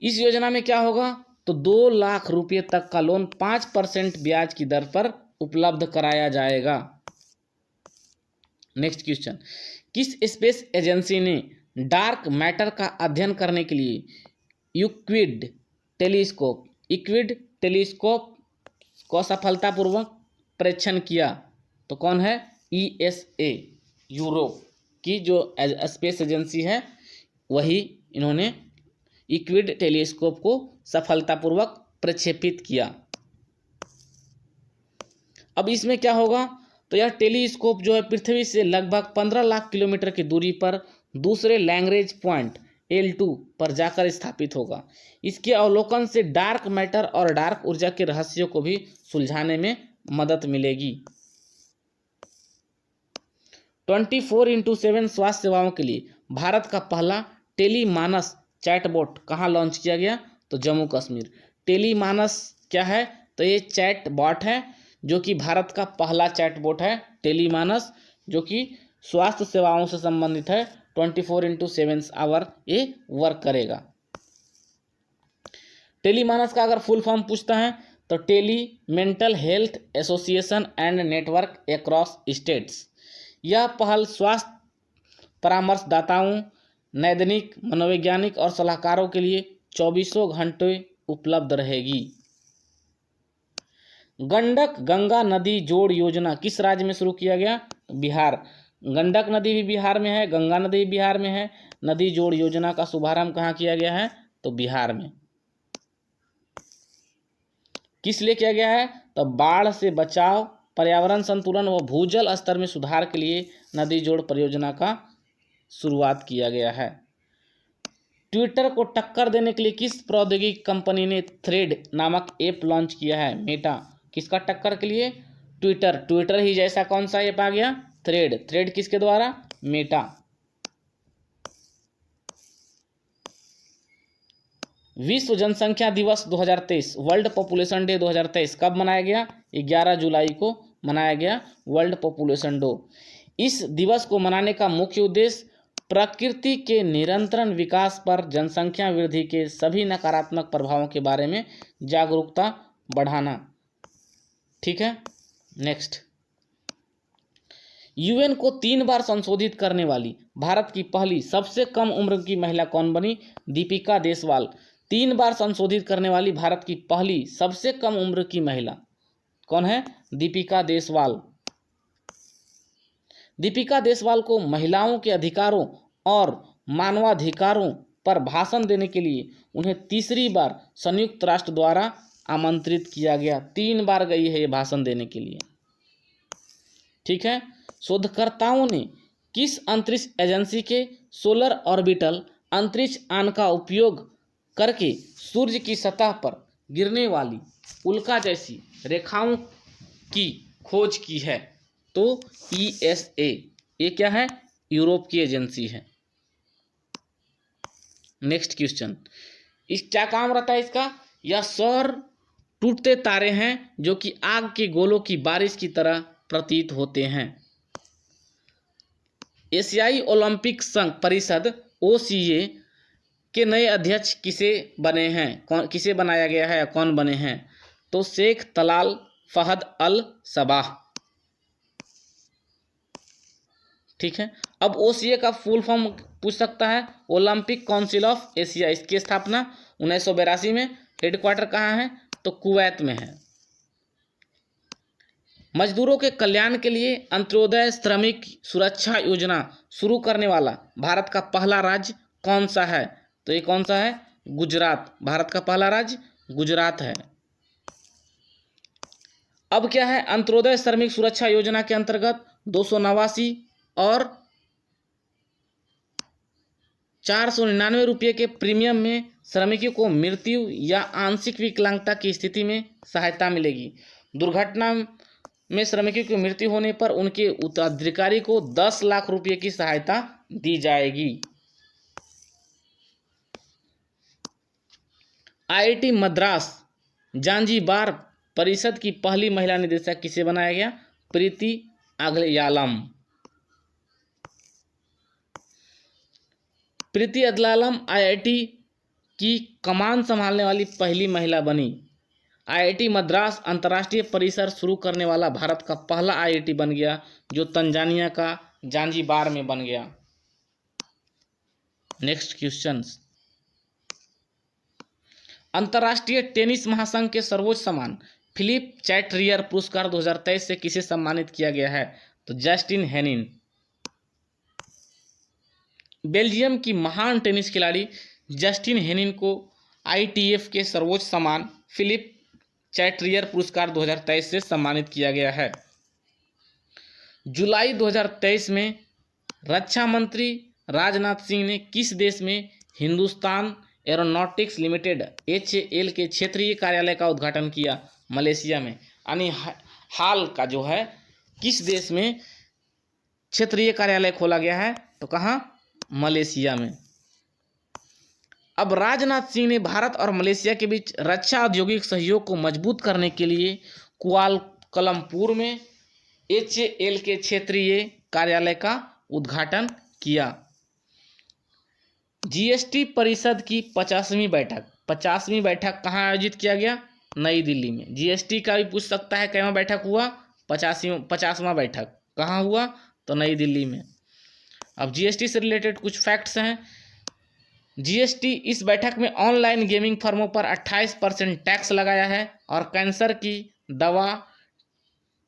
इस योजना में क्या होगा? तो 2 लाख रुपये तक का लोन 5% ब्याज की दर पर उपलब्ध कराया जाएगा। नेक्स्ट क्वेश्चन, किस स्पेस एजेंसी ने डार्क मैटर का अध्ययन करने के लिए यूक्लिड टेलीस्कोप को सफलतापूर्वक परीक्षण किया? तो कौन है? ESA, यूरोप की जो स्पेस एजेंसी है वही इन्होंने यूक्लिड टेलीस्कोप को सफलतापूर्वक प्रक्षेपित किया। अब इसमें क्या होगा? तो यह टेलीस्कोप जो है पृथ्वी से लगभग 15 लाख किलोमीटर की दूरी पर दूसरे लैग्रेंज पॉइंट L2 पर जाकर स्थापित होगा। इसके अवलोकन से डार्क मैटर और डार्क ऊर्जा के रहस्यों को भी सुलझाने में मदद मिलेगी। 24/7 स्वास्थ्य सेवाओं के लिए भारत का पहला टेलीमानस चैटबॉट कहाँ लॉन्च किया गया? तो जम्मू कश्मीर। टेलीमानस क्या है? तो ये चैट बॉट है जो कि भारत का पहला चैटबॉट है टेलीमानस, जो कि स्वास्थ्य सेवाओं से संबंधित है। 24/7 आवर ये वर्क करेगा। टेलीमानस का अगर फुल फॉर्म पूछता है तो tele mental health association and network across states. यह पहल स्वास्थ्य परामर्शदाताओं, नैदानिक, मनोवैज्ञानिक और सलाहकारों के लिए 24 घंटे उपलब्ध रहेगी। गंडक गंगा नदी जोड़ योजना किस राज्य में शुरू किया गया? बिहार। गंडक नदी भी बिहार में है, गंगा नदी भी बिहार में है। नदी जोड़ योजना का शुभारंभ कहाँ किया गया है? तो बिहार में। किस लिए किया गया है? तो बाढ़ से बचाव, पर्यावरण संतुलन व भूजल स्तर में सुधार के लिए नदी जोड़ परियोजना का शुरुआत किया गया है। ट्विटर को टक्कर देने के लिए किस प्रौद्योगिकी कंपनी ने थ्रेड नामक ऐप लॉन्च किया है? मेटा। किसका टक्कर के लिए? ट्विटर। ट्विटर ही जैसा कौन सा ऐप आ गया? थ्रेड। थ्रेड किसके द्वारा? मेटा। विश्व जनसंख्या दिवस 2023, वर्ल्ड पॉपुलेशन डे 2023 कब मनाया गया? 11 जुलाई को मनाया गया वर्ल्ड पॉपुलेशन डे। इस दिवस को मनाने का मुख्य उद्देश्य प्रकृति के निरंतर विकास पर जनसंख्या वृद्धि के सभी नकारात्मक प्रभावों के बारे में जागरूकता बढ़ाना। ठीक है, नेक्स्ट। यूएन को 3 बार संशोधित करने वाली भारत की पहली सबसे कम उम्र की महिला कौन बनी? दीपिका देशवाल। 3 बार संशोधित करने वाली भारत की पहली सबसे कम उम्र की महिला कौन है? दीपिका देशवाल। दीपिका देशवाल को महिलाओं के अधिकारों और मानवाधिकारों पर भाषण देने के लिए उन्हें तीसरी बार संयुक्त राष्ट्र द्वारा आमंत्रित किया गया। 3 बार गई है ये भाषण देने के लिए। ठीक है, शोधकर्ताओं ने किस अंतरिक्ष एजेंसी के सोलर ऑर्बिटल अंतरिक्ष यान का उपयोग करके सूर्य की सतह पर गिरने वाली उल्का जैसी रेखाओं की खोज की है? तो ESA। ये क्या है? यूरोप की एजेंसी है। नेक्स्ट क्वेश्चन, इस क्या काम रहता है इसका? यह सौर टूटते तारे हैं जो कि आग के गोलों की बारिश की तरह प्रतीत होते हैं। एशियाई ओलंपिक संघ परिषद OCA के नए अध्यक्ष किसे बने हैं? किसे बनाया गया है या कौन बने हैं? तो शेख तलाल फहद अल सबाह। ठीक है, अब OCA का फुल फॉर्म पूछ सकता है, ओलंपिक काउंसिल ऑफ एशिया। इसकी स्थापना 1982 में। हेडक्वार्टर कहाँ है? तो कुवैत में है। मजदूरों के कल्याण के लिए अंत्योदय श्रमिक सुरक्षा योजना शुरू करने वाला भारत का पहला राज्य कौन सा है? तो ये कौन सा है? गुजरात। भारत का पहला राज्य गुजरात है। अब क्या है? अंत्योदय श्रमिक सुरक्षा योजना के अंतर्गत 289 और 499 रुपये के प्रीमियम में श्रमिकों को मृत्यु या आंशिक विकलांगता की स्थिति में सहायता मिलेगी। दुर्घटना में श्रमिकों की मृत्यु होने पर उनके उत्तराधिकारी को 10 लाख रुपये की सहायता दी जाएगी। IIT मद्रास जांजीबार परिषद की पहली महिला निदेशक किसे बनाया गया? प्रीति अगलयालम। प्रीति अगलयालम IIT की कमान संभालने वाली पहली महिला बनी। IIT मद्रास अंतर्राष्ट्रीय परिसर शुरू करने वाला भारत का पहला IIT बन गया जो तंजानिया का जांजीबार में बन गया। नेक्स्ट क्वेश्चन, अंतर्राष्ट्रीय टेनिस महासंघ के सर्वोच्च सम्मान फिलिप चैट्रियर पुरस्कार 2023 से किसे सम्मानित किया गया है? तो जस्टिन हेनिन। बेल्जियम की महान टेनिस खिलाड़ी जस्टिन हेनिन को ITF के सर्वोच्च सम्मान फिलिप चैट्रियर पुरस्कार 2023 से सम्मानित किया गया है। जुलाई 2023 में रक्षा मंत्री राजनाथ सिंह ने किस देश में हिंदुस्तान एरोनॉटिक्स लिमिटेड HAL के क्षेत्रीय कार्यालय का उद्घाटन किया? मलेशिया में। यानी हाल का जो है किस देश में क्षेत्रीय कार्यालय खोला गया है? तो कहाँ? मलेशिया में। अब राजनाथ सिंह ने भारत और मलेशिया के बीच रक्षा औद्योगिक सहयोग को मजबूत करने के लिए कुआलालंपुर में HAL के क्षेत्रीय कार्यालय का उद्घाटन किया। GST परिषद की 50वीं बैठक कहाँ आयोजित किया गया? नई दिल्ली में। GST का भी पूछ सकता है कैवां बैठक हुआ? 50वां बैठक कहाँ हुआ? तो नई दिल्ली में। अब GST से रिलेटेड कुछ फैक्ट्स हैं। GST इस बैठक में ऑनलाइन गेमिंग फर्मों पर 28% टैक्स लगाया है और कैंसर की दवा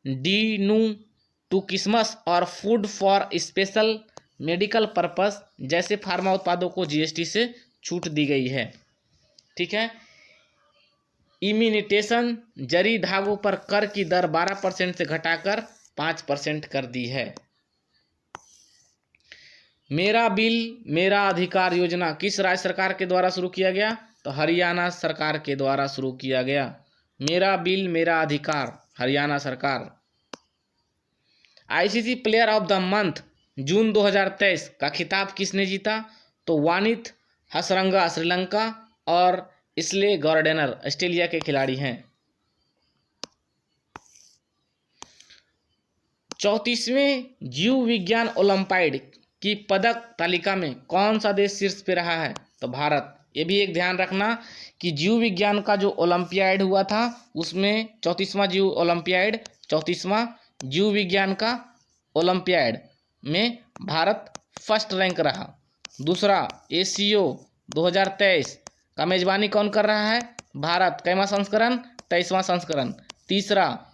डिनूटुकिस्मस और food for special medical purpose जैसे फार्मा उत्पादों को GST से छूट दी गई है। ठीक है। इमिटेशन जरी धागों पर कर की दर 12% से घटाकर 5% कर दी है। मेरा बिल मेरा अधिकार योजना किस राज्य सरकार के द्वारा शुरू किया गया? तो हरियाणा सरकार के द्वारा शुरू किया गया। मेरा बिल मेरा अधिकार, हरियाणा सरकार। ICC player of the month June 2023 का खिताब किसने जीता? तो वानिथ हसरंगा श्रीलंका और इसले गार्डेनर ऑस्ट्रेलिया के खिलाड़ी हैं। 34वें जीव विज्ञान ओलंपियाड की पदक तालिका में कौन सा देश शीर्ष पे रहा है? तो भारत। ये भी एक ध्यान रखना कि जीव विज्ञान का जो ओलंपियाड हुआ था उसमें 34वां जीव विज्ञान का ओलंपियाड में भारत फर्स्ट रैंक रहा। दूसरा, ACO 2023 का मेजबानी कौन कर रहा है? भारत। कैवां संस्करण? 23वां संस्करण। तीसरा,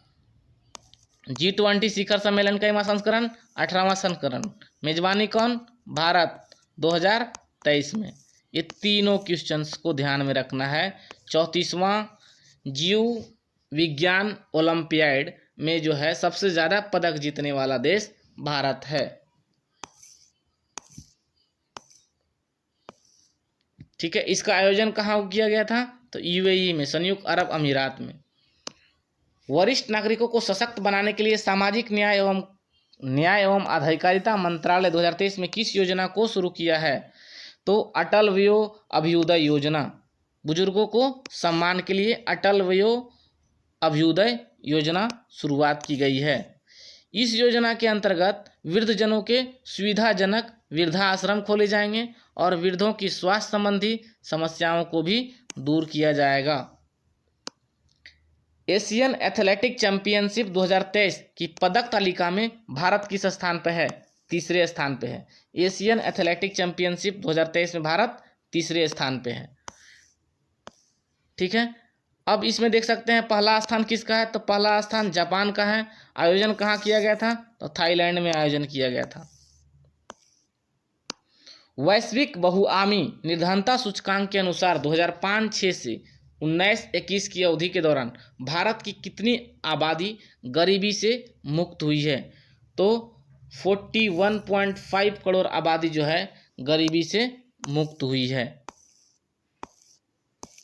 G20 शिखर सम्मेलन कैवां संस्करण? 18वां संस्करण। मेजबानी कौन? भारत 2023 में। ये तीनों क्वेश्चंस को ध्यान में रखना है। 34वां जीव विज्ञान ओलंपियाड में जो है सबसे ज़्यादा पदक जीतने वाला देश भारत है। ठीक है। इसका आयोजन कहाँ किया गया था? तो UAE में, संयुक्त अरब अमीरात में। वरिष्ठ नागरिकों को सशक्त बनाने के लिए सामाजिक न्याय एवं अधिकारिता मंत्रालय 2023 में किस योजना को शुरू किया है? तो अटल वयो अभ्युदय योजना। बुजुर्गों को सम्मान के लिए अटल वयो अभ्युदय योजना शुरुआत की गई है। इस योजना के अंतर्गत वृद्धजनों के सुविधाजनक वृद्धाश्रम खोले जाएंगे और वृद्धों की स्वास्थ्य संबंधी समस्याओं को भी दूर किया जाएगा। एशियन एथलेटिक चैंपियनशिप 2023 की पदक तालिका में भारत किस स्थान पर है? तीसरे स्थान पे है। एशियन एथलेटिक चैंपियनशिप 2023 में भारत तीसरे स्थान पे है। ठीक है। अब इसमें देख सकते हैं पहला स्थान किसका है? तो पहला स्थान जापान का है। आयोजन कहाँ किया गया था? तो थाईलैंड में आयोजन किया गया था। वैश्विक बहुआमी निर्धनता सूचकांक के अनुसार 2005-06 से 19-21 की अवधि के दौरान भारत की कितनी आबादी गरीबी से मुक्त हुई है? तो 41.5 करोड़ आबादी जो है गरीबी से मुक्त हुई है।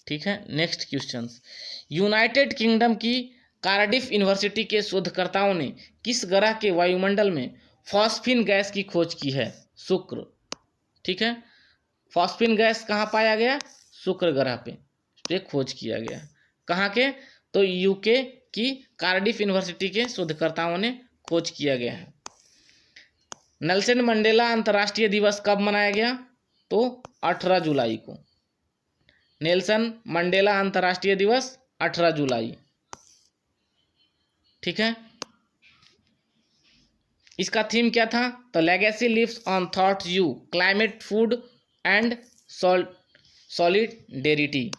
ठीक है। नेक्स्ट क्वेश्चन, यूनाइटेड किंगडम की कार्डिफ यूनिवर्सिटी के शोधकर्ताओं ने किस ग्रह के वायुमंडल में फॉस्फीन गैस की खोज की है? शुक्र। ठीक है। फॉस्फीन गैस कहाँ पाया गया? शुक्र ग्रह पे खोज किया गया। कहाँ के? तो UK की कार्डिफ यूनिवर्सिटी के शोधकर्ताओं ने खोज किया गया है। नेल्सन मंडेला अंतर्राष्ट्रीय दिवस कब मनाया गया? तो 18 जुलाई को। नेल्सन मंडेला अंतर्राष्ट्रीय दिवस 18 जुलाई। ठीक है। इसका थीम क्या था? तो legacy lives on thoughts you, climate, food and solidarity.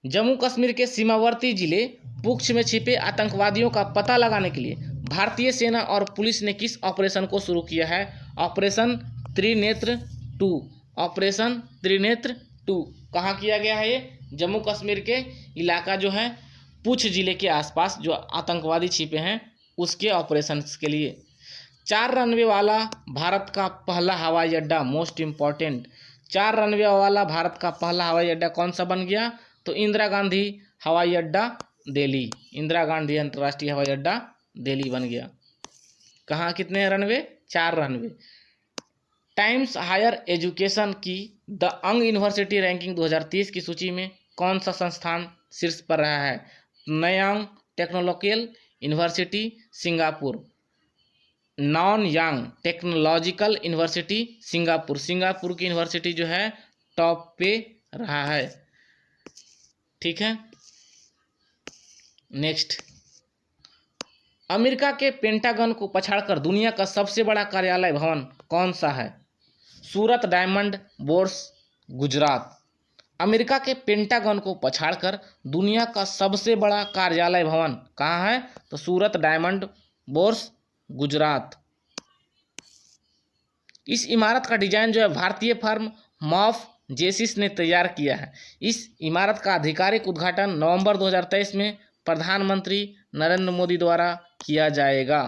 Jammu Kashmir के सीमावर्ती जिले पुंछ में छिपे आतंकवादियों का पता लगाने के लिए भारतीय सेना और पुलिस ने किस ऑपरेशन को शुरू किया है? ऑपरेशन त्रिनेत्र 2। ऑपरेशन त्रिनेत्र 2 कहाँ किया गया है? ये जम्मू कश्मीर के इलाका जो है पुंछ जिले के आसपास जो आतंकवादी छिपे हैं उसके ऑपरेशंस के लिए। 4 रनवे वाला भारत का पहला हवाई अड्डा, मोस्ट इम्पॉर्टेंट, 4 रनवे वाला भारत का पहला हवाई अड्डा कौन सा बन गया? तो इंदिरा गांधी हवाई अड्डा दिल्ली, इंदिरा गांधी अंतर्राष्ट्रीय हवाई अड्डा दिल्ली बन गया। कहाँ कितने runway? 4 runway. Times Higher Education की द अंग यूनिवर्सिटी रैंकिंग 2023 की सूची में कौन सा संस्थान शीर्ष पर रहा है? नयांग टेक्नोलॉजिकल यूनिवर्सिटी सिंगापुर, नॉन यांग टेक्नोलॉजिकल यूनिवर्सिटी सिंगापुर, सिंगापुर की यूनिवर्सिटी जो है टॉप पे रहा है। ठीक है, नेक्स्ट, अमेरिका के पेंटागन को पछाड़कर दुनिया का सबसे बड़ा कार्यालय भवन कौन सा है? सूरत डायमंड बोर्स, गुजरात। अमेरिका के पेंटागन को पछाड़कर दुनिया का सबसे बड़ा कार्यालय भवन कहाँ है? तो सूरत डायमंड बोर्स, गुजरात। इस इमारत का डिजाइन जो है भारतीय फर्म मॉफ जेसिस ने तैयार किया है। इस इमारत का आधिकारिक उद्घाटन नवंबर 2023 में प्रधानमंत्री नरेंद्र मोदी द्वारा किया जाएगा।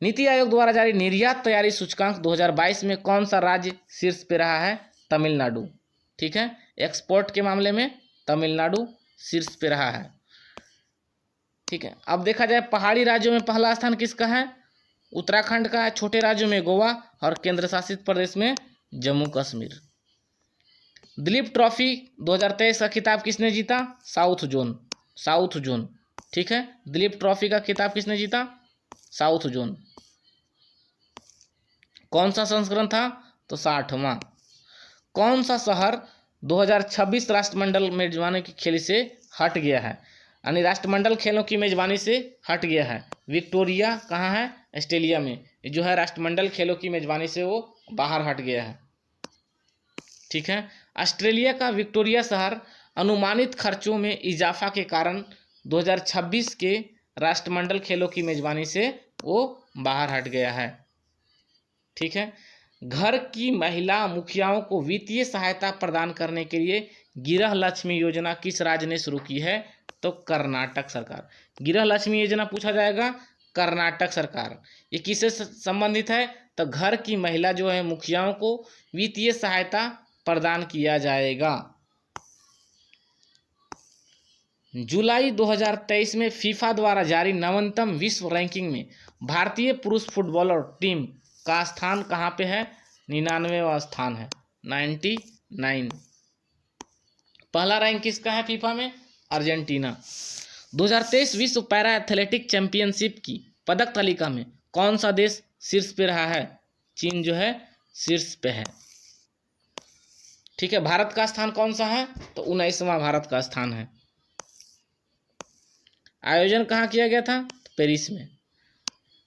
नीति आयोग द्वारा जारी निर्यात तैयारी सूचकांक 2022 में कौन सा राज्य शीर्ष पे रहा है? तमिलनाडु। ठीक है, एक्सपोर्ट के मामले में तमिलनाडु शीर्ष पे रहा है। ठीक है, अब देखा जाए पहाड़ी राज्यों में पहला स्थान किसका है? उत्तराखंड का है, छोटे राज्यों में गोवा और केंद्र शासित प्रदेश में जम्मू कश्मीर। दिलीप ट्रॉफी 2023 का खिताब किसने जीता? South zone, south zone. ठीक है, दिलीप ट्रॉफी का खिताब किसने जीता? South zone. कौन सा संस्करण था? तो 60वां। कौन सा शहर 2026 राष्ट्रमंडल मेजबानी की खेल से हट गया है? यानी राष्ट्रमंडल खेलों की मेजबानी से हट गया है। विक्टोरिया कहाँ है? ऑस्ट्रेलिया में। जो है राष्ट्रमंडल खेलों की मेजबानी से वो बाहर हट गया है। ठीक है, ऑस्ट्रेलिया का विक्टोरिया शहर अनुमानित खर्चों में इजाफा के कारण 2026 के राष्ट्रमंडल खेलों की मेजबानी से वो बाहर हट गया है। ठीक है, घर की महिला मुखियाओं को वित्तीय सहायता प्रदान करने के लिए गृह लक्ष्मी योजना किस राज्य ने शुरू की है? तो कर्नाटक सरकार। गृह लक्ष्मी योजना पूछा जाएगा, कर्नाटक सरकार। ये किससे संबंधित है? तो घर की महिला जो है मुखियाओं को वित्तीय सहायता प्रदान किया जाएगा। जुलाई 2023 में फीफा द्वारा जारी नवीनतम विश्व रैंकिंग में भारतीय पुरुष फुटबॉलर टीम का स्थान कहाँ पे है? 99वां स्थान है, 99। पहला रैंक किसका है फीफा में? अर्जेंटीना। 2023 विश्व पैरा एथलेटिक चैंपियनशिप की पदक तालिका में कौन सा देश शीर्ष पे रहा है? चीन जो है शीर्ष पे है। ठीक है, भारत का स्थान कौन सा है? तो 19वां भारत का स्थान है। आयोजन कहाँ किया गया था? पेरिस में।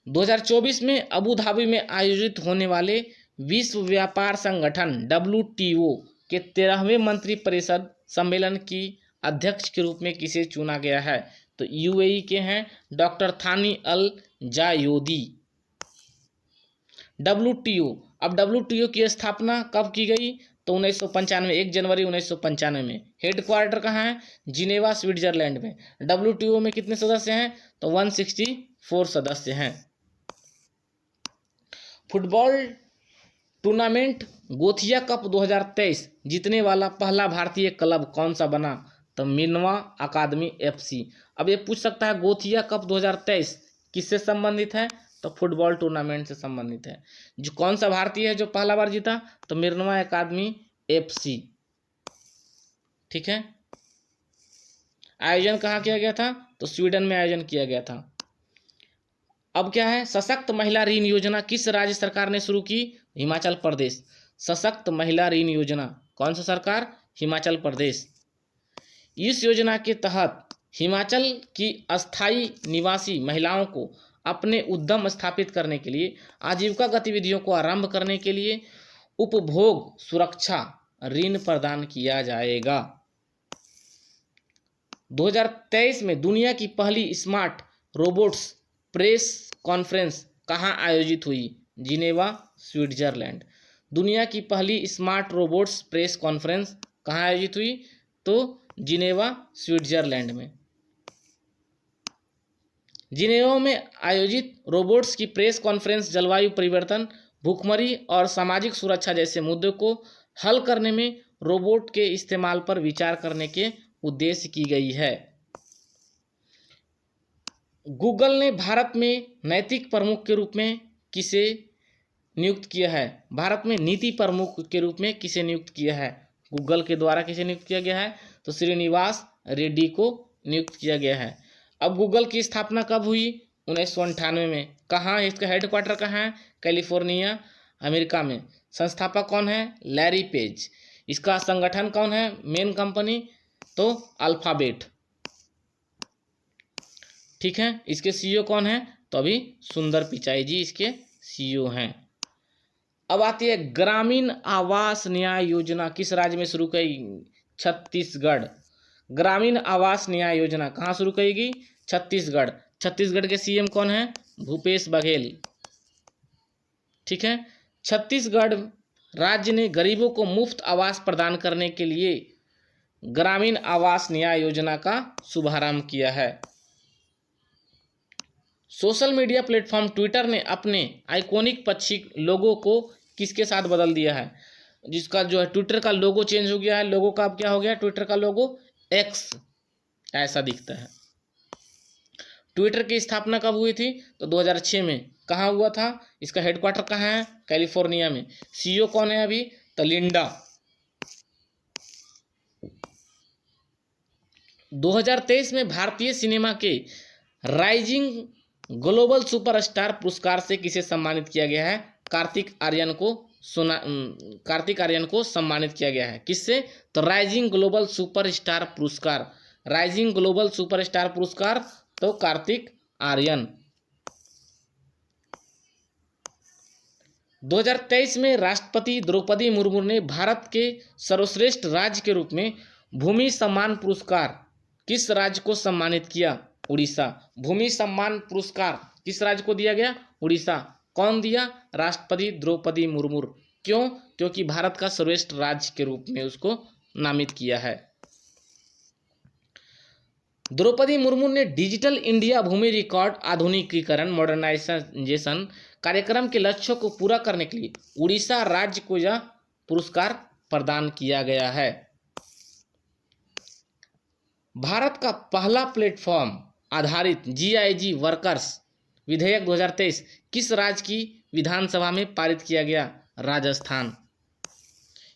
2024 में अबू धाबी में आयोजित होने वाले विश्व व्यापार संगठन WTO के 13वें मंत्री परिषद सम्मेलन की अध्यक्ष के रूप में किसे चुना गया है? तो UAE के हैं डॉक्टर थानी अल जायोदी। WTO, अब WTO की स्थापना कब की गई? तो 1995, 1 जनवरी 1995 में। हेडक्वार्टर कहाँ है? जिनेवा, स्विट्जरलैंड में। WTO में कितने सदस्य हैं? तो 164 सदस्य हैं। फुटबॉल टूर्नामेंट गोथिया कप 2023 जीतने वाला पहला भारतीय क्लब कौन सा बना? तो मिनवा अकादमी FC। अब ये पूछ सकता है गोथिया कप 2023 किससे संबंधित है? तो फुटबॉल टूर्नामेंट से संबंधित है। जो कौन सा भारतीय है जो पहला बार जीता? तो मिनवा अकादमी FC। ठीक है, आयोजन कहाँ किया गया था? तो स्वीडन में आयोजन किया गया था। अब क्या है? सशक्त महिला ऋण योजना किस राज्य सरकार ने शुरू की? हिमाचल प्रदेश। सशक्त महिला ऋण योजना कौन सा सरकार? हिमाचल प्रदेश। इस योजना के तहत हिमाचल की अस्थायी निवासी महिलाओं को अपने उद्यम स्थापित करने के लिए, आजीविका गतिविधियों को आरंभ करने के लिए उपभोग सुरक्षा ऋण प्रदान किया जाएगा। 2023 में दुनिया की पहली स्मार्ट रोबोट्स प्रेस कॉन्फ्रेंस कहाँ आयोजित हुई? Geneva, Switzerland. दुनिया की पहली स्मार्ट रोबोट्स प्रेस कॉन्फ्रेंस कहाँ आयोजित हुई? तो जिनेवा, स्विट्जरलैंड में। जिनेवा में आयोजित रोबोट्स की प्रेस कॉन्फ्रेंस जलवायु परिवर्तन, भूखमरी और सामाजिक सुरक्षा जैसे मुद्दों को हल करने में रोबोट के इस्तेमाल पर विचार करने के उद्देश्य की गई है। गूगल ने भारत में नैतिक प्रमुख के रूप में किसे नियुक्त किया है? भारत में नीति प्रमुख के रूप में किसे नियुक्त किया है? गूगल के द्वारा किसे नियुक्त किया गया है? तो श्रीनिवास रेड्डी को नियुक्त किया गया है। अब गूगल की स्थापना कब हुई? 1998 में। कहाँ? इसका हेडक्वार्टर कहाँ है? कैलिफोर्निया, अमेरिका में। संस्थापक कौन है? Larry page. इसका संगठन कौन है? मेन कंपनी तो अल्फाबेट। ठीक है। इसके सीईओ कौन है? तो अभी सुंदर पिचाई जी इसके सीईओ हैं। अब आती है ग्रामीण आवास न्याय योजना किस राज्य में शुरू की? छत्तीसगढ़। ग्रामीण आवास न्याय योजना कहाँ शुरू करेगी? छत्तीसगढ़। छत्तीसगढ़ के सीएम कौन है? भूपेश बघेल। ठीक है। छत्तीसगढ़ राज्य ने गरीबों को मुफ्त आवास प्रदान करने के लिए ग्रामीण आवास न्याय योजना का शुभारंभ किया है। सोशल मीडिया प्लेटफॉर्म ट्विटर ने अपने आइकॉनिक पक्षी लोगो को किसके साथ बदल दिया है? जिसका जो है ट्विटर का लोगो चेंज हो गया है। लोगो का अब क्या हो गया? ट्विटर का लोगो एक्स ऐसा दिखता है। ट्विटर की स्थापना कब हुई थी? तो 2006 में। कहाँ हुआ था? इसका हेडक्वार्टर कहाँ है? कैलिफोर्निया में। सीईओ कौन है अभी? तो लिंडा। 2023 में भारतीय सिनेमा के राइजिंग ग्लोबल सुपरस्टार पुरस्कार से किसे सम्मानित किया गया है? कार्तिक आर्यन को सम्मानित किया गया है। किससे? तो राइजिंग ग्लोबल सुपरस्टार पुरस्कार। राइजिंग ग्लोबल सुपरस्टार पुरस्कार तो कार्तिक आर्यन। 2023 में राष्ट्रपति द्रौपदी मुर्मू ने भारत के सर्वश्रेष्ठ राज्य के रूप में भूमि सम्मान पुरस्कार किस राज्य को सम्मानित किया? उड़ीसा। भूमि सम्मान पुरस्कार किस राज्य को दिया गया? उड़ीसा। कौन दिया? राष्ट्रपति द्रौपदी मुर्मू। क्यों? क्योंकि भारत का सर्वश्रेष्ठ राज्य के रूप में उसको नामित किया है। द्रौपदी मुर्मू ने डिजिटल इंडिया भूमि रिकॉर्ड आधुनिकीकरण मॉडर्नाइजेशन कार्यक्रम के लक्ष्यों को पूरा करने के लिए उड़ीसा राज्य को यह पुरस्कार प्रदान किया गया है। भारत का पहला प्लेटफॉर्म आधारित जीआईजी वर्कर्स विधेयक 2023 किस राज्य की विधानसभा में पारित किया गया? राजस्थान।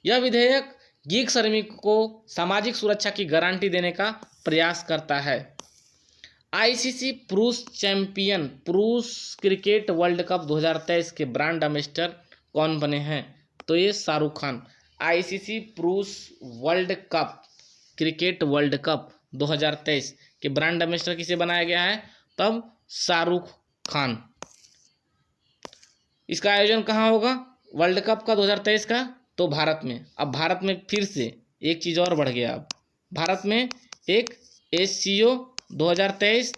यह विधेयक गीग श्रमिकों को सामाजिक सुरक्षा की गारंटी देने का प्रयास करता है। आईसीसी पुरुष क्रिकेट वर्ल्ड कप 2023 के ब्रांड एम्बेसडर कौन बने हैं? तो ये शाहरुख खान। आईसीसी पुरुष क्रिकेट वर्ल्ड कप 2023 के ब्रांड एम्बेसडर किसे बनाया गया है? तब शाहरुख खान। इसका आयोजन कहाँ होगा वर्ल्ड कप का 2023 का? तो भारत में। अब भारत में फिर से एक चीज़ और बढ़ गया। अब भारत में एक एससीओ 2023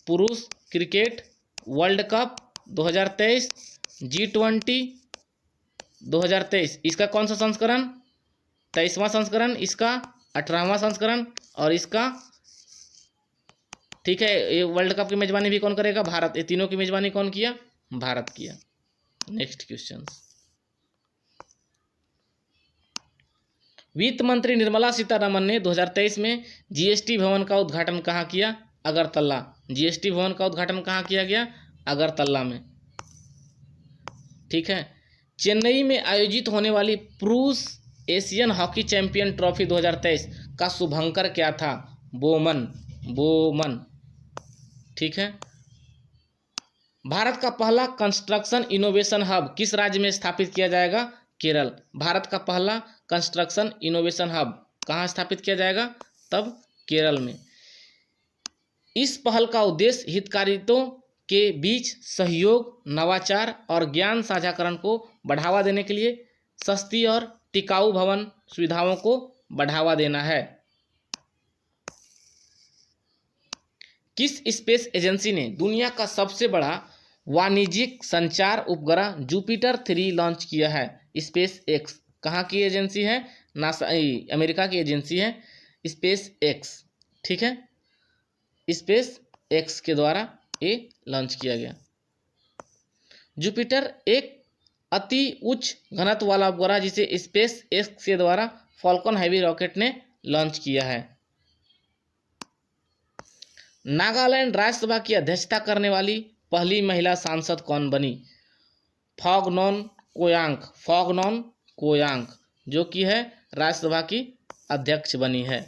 पुरुष क्रिकेट वर्ल्ड कप 2023 G20 2023 इसका कौन सा संस्करण? 23वां संस्करण, इसका 18वां संस्करण और इसका ठीक है। ये वर्ल्ड कप की मेजबानी भी कौन करेगा? भारत। ये तीनों की मेजबानी कौन किया? भारत किया। Next question. वित्त मंत्री निर्मला सीतारमण ने 2023 में जीएसटी भवन का उद्घाटन कहाँ किया? अगरतला। जीएसटी भवन का उद्घाटन कहाँ किया गया? अगरतला में। ठीक है। चेन्नई में आयोजित होने वाली पुरुष एशियन हॉकी चैंपियन ट्रॉफी 2023 का शुभंकर क्या था? बोमन। ठीक है। भारत का पहला कंस्ट्रक्शन इनोवेशन हब किस राज्य में स्थापित किया जाएगा? केरल। भारत का पहला कंस्ट्रक्शन इनोवेशन हब कहाँ स्थापित किया जाएगा? तब केरल में। इस पहल का उद्देश्य हितधारकों के बीच सहयोग, नवाचार और ज्ञान साझाकरण को बढ़ावा देने के लिए सस्ती और टिकाऊ भवन सुविधाओं को बढ़ावा देना है। किस स्पेस एजेंसी ने दुनिया का सबसे बड़ा वाणिज्यिक संचार उपग्रह जुपिटर 3 लॉन्च किया है? Space x. कहाँ की एजेंसी है? नासा, अमेरिका की एजेंसी है स्पेस एक्स। ठीक है, स्पेस एक्स के द्वारा ये लॉन्च किया गया। जुपिटर एक अति उच्च घनत्व वाला उपग्रह जिसे स्पेस एक्स के द्वारा फॉल्कन हैवी रॉकेट ने लॉन्च किया है। नागालैंड राज्यसभा की अध्यक्षता करने वाली पहली महिला सांसद कौन बनी? फॉगनोन कोयांग जो कि है राज्यसभा की अध्यक्ष बनी है।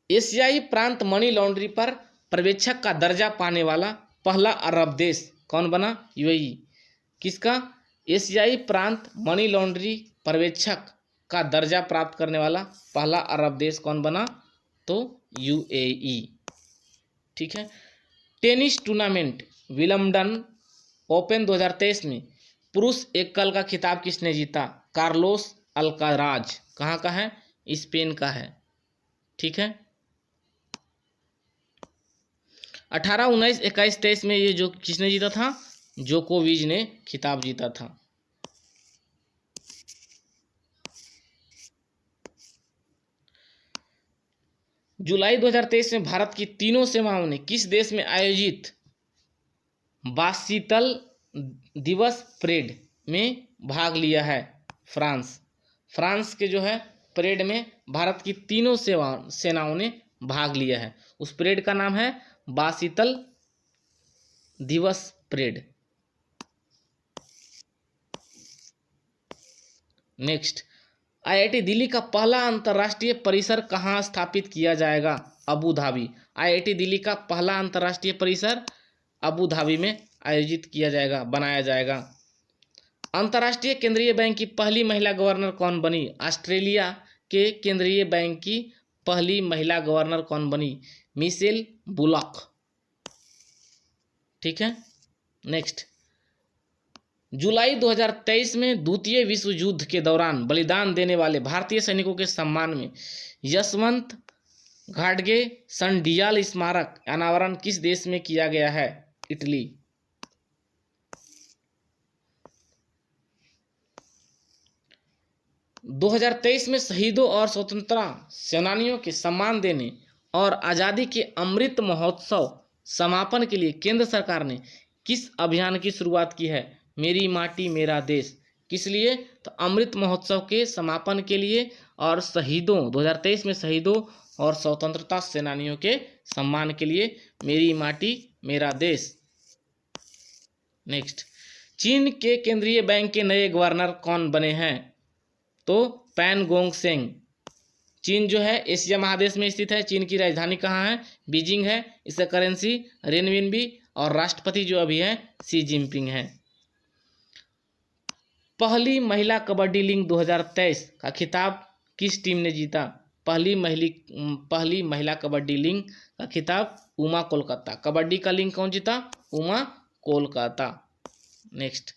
एशियाई प्रांत मनी लॉन्ड्री पर पर्यवेक्षक का दर्जा पाने वाला पहला अरब देश कौन बना? यूएई। किसका? एशियाई प्रांत मनी लॉन्ड्री पर्यवेक्षक का दर्जा प्राप्त करने वाला पहला अरब देश कौन बना? तो यूएई। ठीक है। टेनिस टूर्नामेंट विंबलडन ओपन 2023 में पुरुष एकल का खिताब किसने जीता? Carlos Alcaraz. कहाँ का है? स्पेन का है। ठीक है। 18, 19, 21, 23 में ये जो किसने जीता था? जोकोविच ने खिताब जीता था। जुलाई 2023 में भारत की तीनों सेनाओं ने किस देश में आयोजित बासीतल दिवस परेड में भाग लिया है? फ्रांस। फ्रांस के जो है परेड में भारत की तीनों सेनाओं ने भाग लिया है। उस परेड का नाम है बासीतल दिवस परेड। नेक्स्ट, आईआईटी दिल्ली का पहला अंतर्राष्ट्रीय परिसर कहाँ स्थापित किया जाएगा? Abu Dhabi. आईआईटी दिल्ली का पहला अंतर्राष्ट्रीय परिसर अबू धाबी में आयोजित किया जाएगा, बनाया जाएगा। अंतर्राष्ट्रीय केंद्रीय बैंक की पहली महिला गवर्नर कौन बनी? ऑस्ट्रेलिया के केंद्रीय बैंक की पहली महिला गवर्नर कौन बनी? Michelle Bullock. ठीक है। नेक्स्ट, जुलाई 2023 में द्वितीय विश्व युद्ध के दौरान बलिदान देने वाले भारतीय सैनिकों के सम्मान में यशवंत घाटगे संडियाल स्मारक अनावरण किस देश में किया गया है? इटली। – 2023 में शहीदों और स्वतंत्रता सेनानियों के सम्मान देने और आज़ादी के अमृत महोत्सव समापन के लिए केंद्र सरकार ने किस अभियान की शुरुआत की है? मेरी माटी मेरा देश। किस लिए? तो अमृत महोत्सव के समापन के लिए और शहीदों 2023 में शहीदों और स्वतंत्रता सेनानियों के सम्मान के लिए मेरी माटी मेरा देश। नेक्स्ट, चीन के केंद्रीय बैंक के नए गवर्नर कौन बने हैं? तो पैन गोंग सेंग। चीन जो है एशिया महादेश में स्थित है। चीन की राजधानी कहाँ है? बीजिंग है। इसका करेंसी रेनमिनबी और राष्ट्रपति जो अभी है शी जिनपिंग है। पहली महिला कबड्डी लीग 2023 का खिताब किस टीम ने जीता? पहली महिला कबड्डी लीग का खिताब उमा कोलकाता। कबड्डी का लीग कौन जीता? उमा कोलकाता। नेक्स्ट,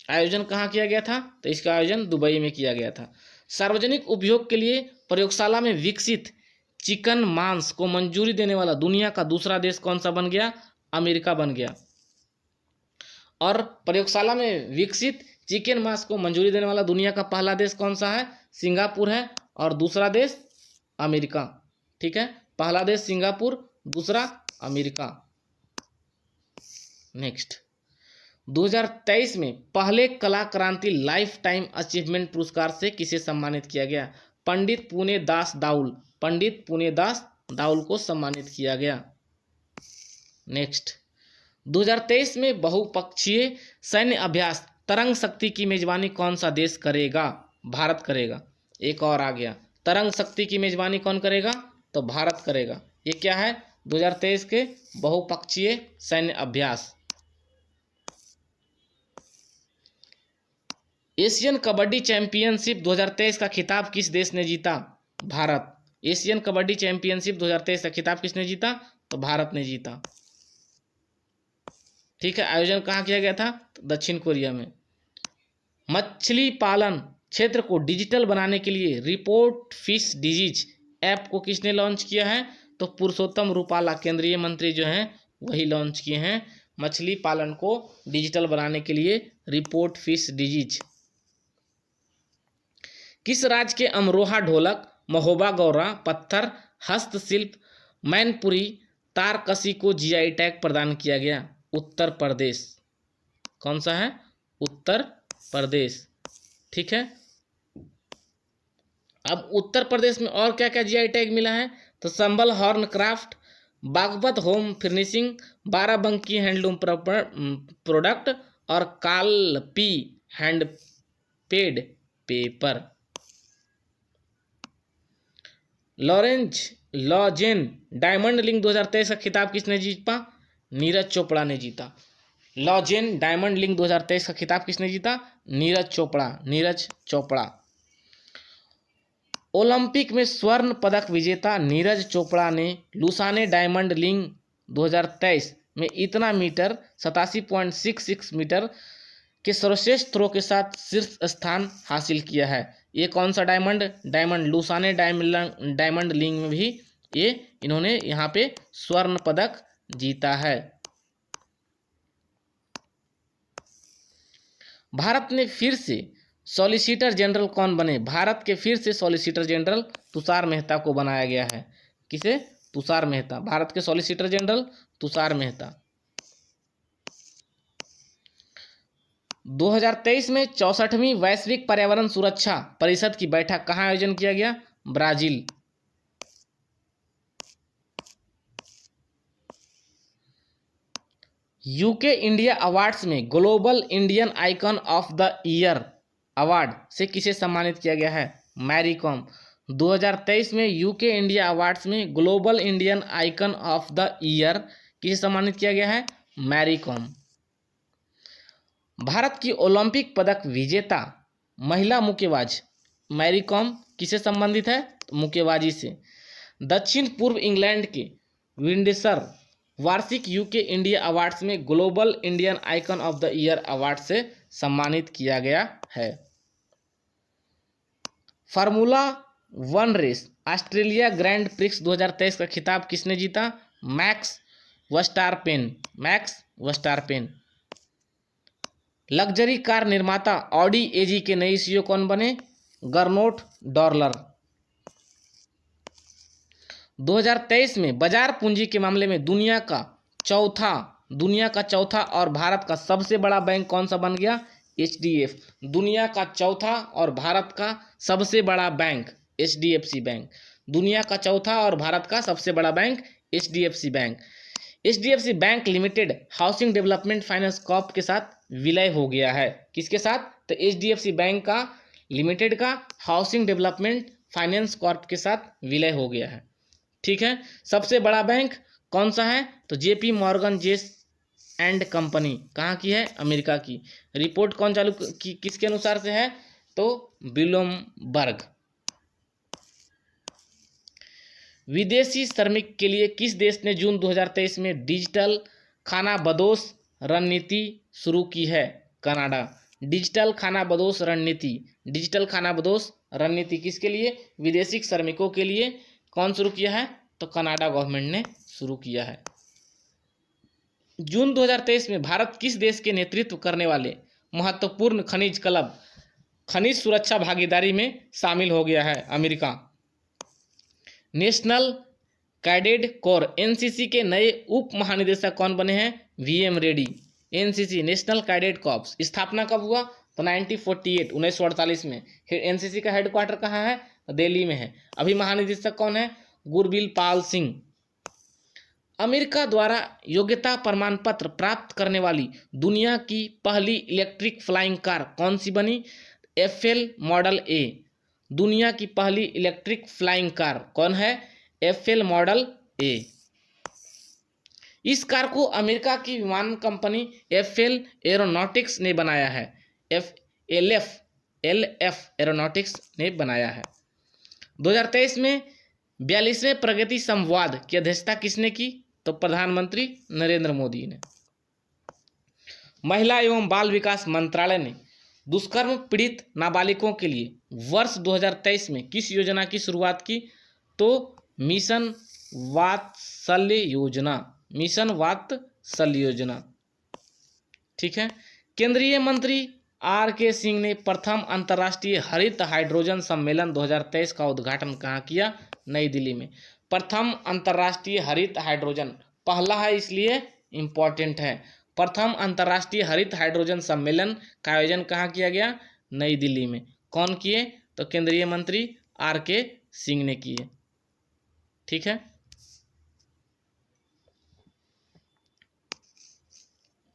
आयोजन कहाँ किया गया था? तो इसका आयोजन दुबई में किया गया था। सार्वजनिक उपयोग के लिए प्रयोगशाला में विकसित चिकन मांस को मंजूरी देने वाला दुनिया का दूसरा देश कौन सा बन गया? अमेरिका बन गया। और प्रयोगशाला में विकसित चिकन मांस को मंजूरी देने वाला दुनिया का पहला देश कौन सा है? सिंगापुर है। और दूसरा देश अमेरिका। ठीक है, पहला देश सिंगापुर, दूसरा अमेरिका। नेक्स्ट, 2023 में पहले कला क्रांति लाइफ टाइम अचीवमेंट पुरस्कार से किसे सम्मानित किया गया? पंडित पुणे दास दाउल। पंडित पुणे दास दाउल को सम्मानित किया गया। नेक्स्ट, 2023 में बहुपक्षीय सैन्य अभ्यास तरंग शक्ति की मेजबानी कौन सा देश करेगा? भारत करेगा। एक और आ गया, तरंग शक्ति की मेजबानी कौन करेगा? तो भारत करेगा। ये क्या है? 2023 के बहुपक्षीय सैन्य अभ्यास। एशियन कबड्डी चैंपियनशिप 2023 का खिताब किस देश ने जीता? भारत। एशियन कबड्डी चैंपियनशिप 2023 का खिताब किसने जीता? तो भारत ने जीता। ठीक है, आयोजन कहाँ किया गया था? तो दक्षिण कोरिया में। मछली पालन क्षेत्र को डिजिटल बनाने के लिए रिपोर्ट फिश डिजीज ऐप को किसने लॉन्च किया है? तो पुरुषोत्तम रूपाला, केंद्रीय मंत्री जो हैं वही लॉन्च किए हैं मछली पालन को डिजिटल बनाने के लिए रिपोर्ट फिश डिजीज। किस राज्य के अमरोहा ढोलक, महोबा गौरा, पत्थर, हस्तशिल्प, मैनपुरी, तारकसी को जीआई टैग प्रदान किया गया? उत्तर प्रदेश। कौन सा है? उत्तर प्रदेश। ठीक है। अब उत्तर प्रदेश में और क्या क्या जीआई टैग मिला है? तो Sambhal horn craft, Baghpat home finishing, Barabanki handloom product और Kalpi hand made paper. Lausanne diamond league 2023 का खिताब किसने जीता? नीरज चोपड़ा ने जीता। लॉजेन डायमंड लिंक 2023 का खिताब किसने जीता? नीरज चोपड़ा। ओलंपिक में स्वर्ण पदक विजेता नीरज चोपड़ा ने लुसाने डायमंड लिंक 2023 में इतना मीटर 87.66 मीटर के सर्वश्रेष्ठ थ्रो के साथ शीर्ष स्थान हासिल किया है। ये कौन सा डायमंड लुसाने डायमंड लिंक में भी ये इन्होंने यहाँ पे स्वर्ण पदक जीता है। भारत ने फिर से सॉलिसिटर जनरल कौन बने? भारत के फिर से सॉलिसिटर जनरल तुषार मेहता को बनाया गया है। किसे? तुषार मेहता। भारत के सॉलिसिटर जनरल तुषार मेहता। 2023 में 64वीं वैश्विक पर्यावरण सुरक्षा परिषद की बैठक कहाँ आयोजन किया गया? ब्राजील। यूके इंडिया अवार्ड्स में global Indian icon of the year award से किसे सम्मानित किया गया है? मैरी कॉम। 2023 में यूके इंडिया अवार्ड्स में global Indian icon of the year किसे सम्मानित किया गया है? Mary com. भारत की ओलंपिक पदक विजेता महिला मुक्केबाज मैरी कॉम किसे संबंधित है? तो मुक्केबाजी से। दक्षिण पूर्व इंग्लैंड के विंडसर वार्षिक यूके इंडिया अवार्ड्स में global Indian icon of the year award से सम्मानित किया गया है। Formula 1 race Australia Grand Prix 2023 का खिताब किसने जीता? Max Verstappen. लग्जरी कार निर्माता ऑडी एजी के नए सीईओ कौन बने? गर्नोट डॉर्लर। 2023 में बाजार पूंजी के मामले में दुनिया का चौथा और भारत का सबसे बड़ा बैंक कौन सा बन गया? एचडीएफ। दुनिया का चौथा और भारत का सबसे बड़ा बैंक एचडीएफसी बैंक। दुनिया का चौथा और भारत का सबसे बड़ा bank HDFC bank. HDFC bank limited housing development finance Corp के साथ विलय हो गया है। किसके साथ? तो एचडीएफसी बैंक का लिमिटेड का हाउसिंग डेवलपमेंट फाइनेंस कॉर्प के साथ विलय हो गया है। ठीक है। सबसे बड़ा बैंक कौन सा है? तो JP Morgan Chase and company. कहाँ की है? अमेरिका की। रिपोर्ट कौन चालू की किसके अनुसार से है? तो ब्लूमबर्ग। विदेशी श्रमिक के लिए किस देश ने जून 2023 में डिजिटल खानाबदोश रणनीति शुरू की है? कनाडा। डिजिटल खानाबदोश रणनीति किसके लिए? विदेशी श्रमिकों के लिए। कौन शुरू किया है? तो कनाडा गवर्नमेंट ने शुरू किया है। जून 2023 में भारत किस देश के नेतृत्व करने वाले महत्वपूर्ण खनिज क्लब खनिज सुरक्षा भागीदारी में शामिल हो गया है? America. National cadet corps NCC के नए उप महानिदेशक कौन बने हैं? VM Reddy. NCC national cadet corps स्थापना कब हुआ? तो 1948 में। फिर एनसीसी का हेडक्वार्टर कहाँ है? दिल्ली में है। अभी महानिदेशक कौन है? गुरबीर पाल सिंह। अमेरिका द्वारा योग्यता प्रमाण पत्र प्राप्त करने वाली दुनिया की पहली इलेक्ट्रिक फ्लाइंग कार कौन सी बनी? एफएल मॉडल ए। दुनिया की पहली इलेक्ट्रिक फ्लाइंग कार कौन है? एफएल मॉडल ए। इस कार को अमेरिका की विमान कंपनी एफएल एरोनॉटिक्स ने बनाया है। एलएफ एरोनॉटिक्स ने बनाया है। 2023 में 42वें प्रगति संवाद की अध्यक्षता किसने की? तो प्रधानमंत्री नरेंद्र मोदी ने। महिला एवं बाल विकास मंत्रालय ने दुष्कर्म पीड़ित नाबालिगों के लिए वर्ष 2023 में किस योजना की शुरुआत की? तो मिशन वात्सल्य योजना। ठीक है। केंद्रीय मंत्री आर के सिंह ने प्रथम अंतर्राष्ट्रीय हरित हाइड्रोजन सम्मेलन 2023 का उद्घाटन कहाँ किया? नई दिल्ली में। प्रथम अंतर्राष्ट्रीय हरित हाइड्रोजन, पहला है इसलिए इम्पोर्टेंट है। प्रथम अंतर्राष्ट्रीय हरित हाइड्रोजन सम्मेलन का आयोजन कहाँ किया गया? नई दिल्ली में। कौन किए? तो केंद्रीय मंत्री आर के सिंह ने किए। ठीक है,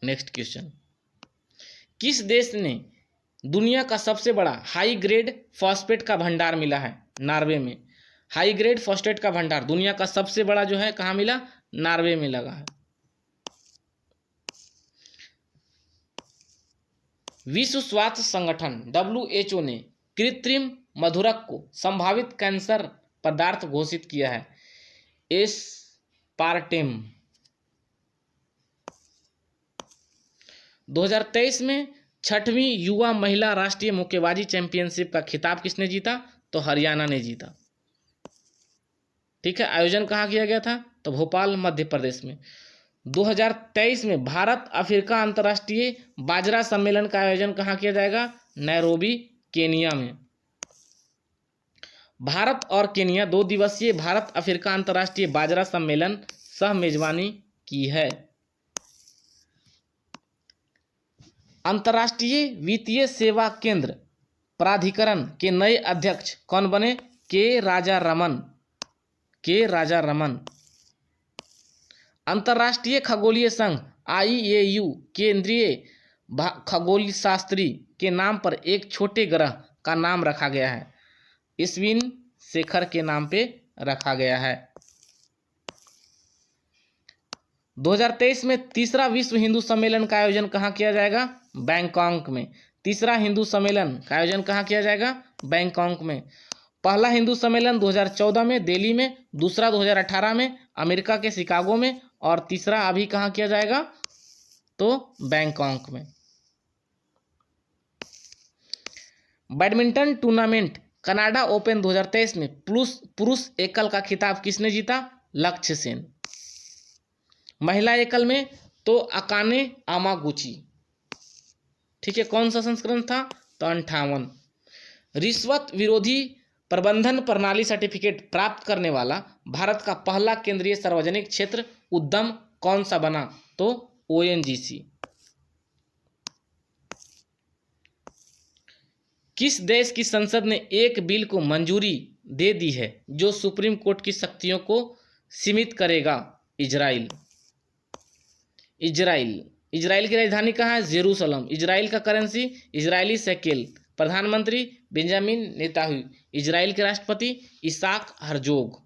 नेक्स्ट क्वेश्चन। किस देश ने दुनिया का सबसे बड़ा हाई ग्रेड फॉस्फेट का भंडार मिला है? नॉर्वे में। हाई ग्रेड फॉस्फेट का भंडार दुनिया का सबसे बड़ा जो है कहाँ मिला? नॉर्वे में लगा है। विश्व स्वास्थ्य संगठन WHO ने कृत्रिम मधुरक को संभावित कैंसर पदार्थ घोषित किया है, एस्पार्टेम। 2023 में 6वीं युवा महिला राष्ट्रीय मुक्केबाजी चैंपियनशिप का खिताब किसने जीता? तो हरियाणा ने जीता। ठीक है, आयोजन कहाँ किया गया था? तो भोपाल, मध्य प्रदेश में। 2023 में भारत अफ्रीका अंतर्राष्ट्रीय बाजरा सम्मेलन का आयोजन कहाँ किया जाएगा? नैरोबी, केनिया में। भारत और केनिया 2 दिवसीय भारत अफ्रीका अंतर्राष्ट्रीय बाजरा सम्मेलन सह मेजबानी की है। अंतर्राष्ट्रीय वित्तीय सेवा केंद्र प्राधिकरण के नए अध्यक्ष कौन बने? के राजा रमन। अंतर्राष्ट्रीय खगोलीय संघ IAU केंद्रीय खगोलशास्त्री के नाम पर एक छोटे ग्रह का नाम रखा गया है, अश्विन शेखर के नाम पे रखा गया है। 2023 में तीसरा विश्व हिंदू सम्मेलन का आयोजन कहाँ किया जाएगा? बैंकॉक में। तीसरा हिंदू सम्मेलन का आयोजन कहाँ किया जाएगा? बैंकॉक में। पहला हिंदू सम्मेलन 2014 में दिल्ली में, दूसरा 2018 में अमेरिका के शिकागो में, और तीसरा अभी कहाँ किया जाएगा? तो बैंकॉक में। बैडमिंटन टूर्नामेंट कनाडा ओपन 2023 में पुरुष एकल का खिताब किसने जीता? लक्ष्य सेन। महिला एकल में तो अकाने यामागुची। ठीक है, कौन सा संस्करण था? तो 58। रिश्वत विरोधी प्रबंधन प्रणाली सर्टिफिकेट प्राप्त करने वाला भारत का पहला केंद्रीय सार्वजनिक क्षेत्र उद्यम कौन सा बना? तो ONGC। किस देश की संसद ने एक बिल को मंजूरी दे दी है जो सुप्रीम कोर्ट की शक्तियों को सीमित करेगा? इजराइल। इजराइल की राजधानी कहाँ है? जेरूसलम। इजराइल का करेंसी इजरायली शेकेल। प्रधानमंत्री बेंजामिन नेतान्याहू। इजराइल के राष्ट्रपति इसाक हर्जोग।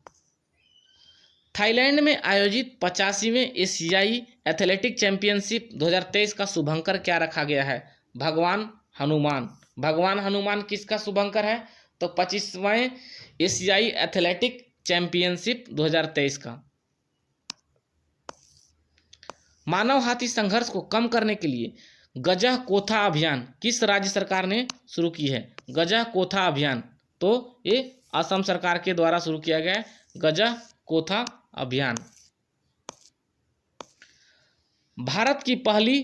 थाईलैंड में आयोजित 85वें एशियाई एथलेटिक चैंपियनशिप 2023 का शुभंकर क्या रखा गया है? भगवान हनुमान। भगवान हनुमान किसका शुभंकर है? तो 25वें एशियाई एथलेटिक चैंपियनशिप 2023 का। मानव हाथी संघर्ष को कम करने के लिए गजह कोथा अभियान किस राज्य सरकार ने शुरू की है? गजह कोथा अभियान तो ये असम सरकार के द्वारा शुरू किया गया है, गजह कोथा अभियान। भारत की पहली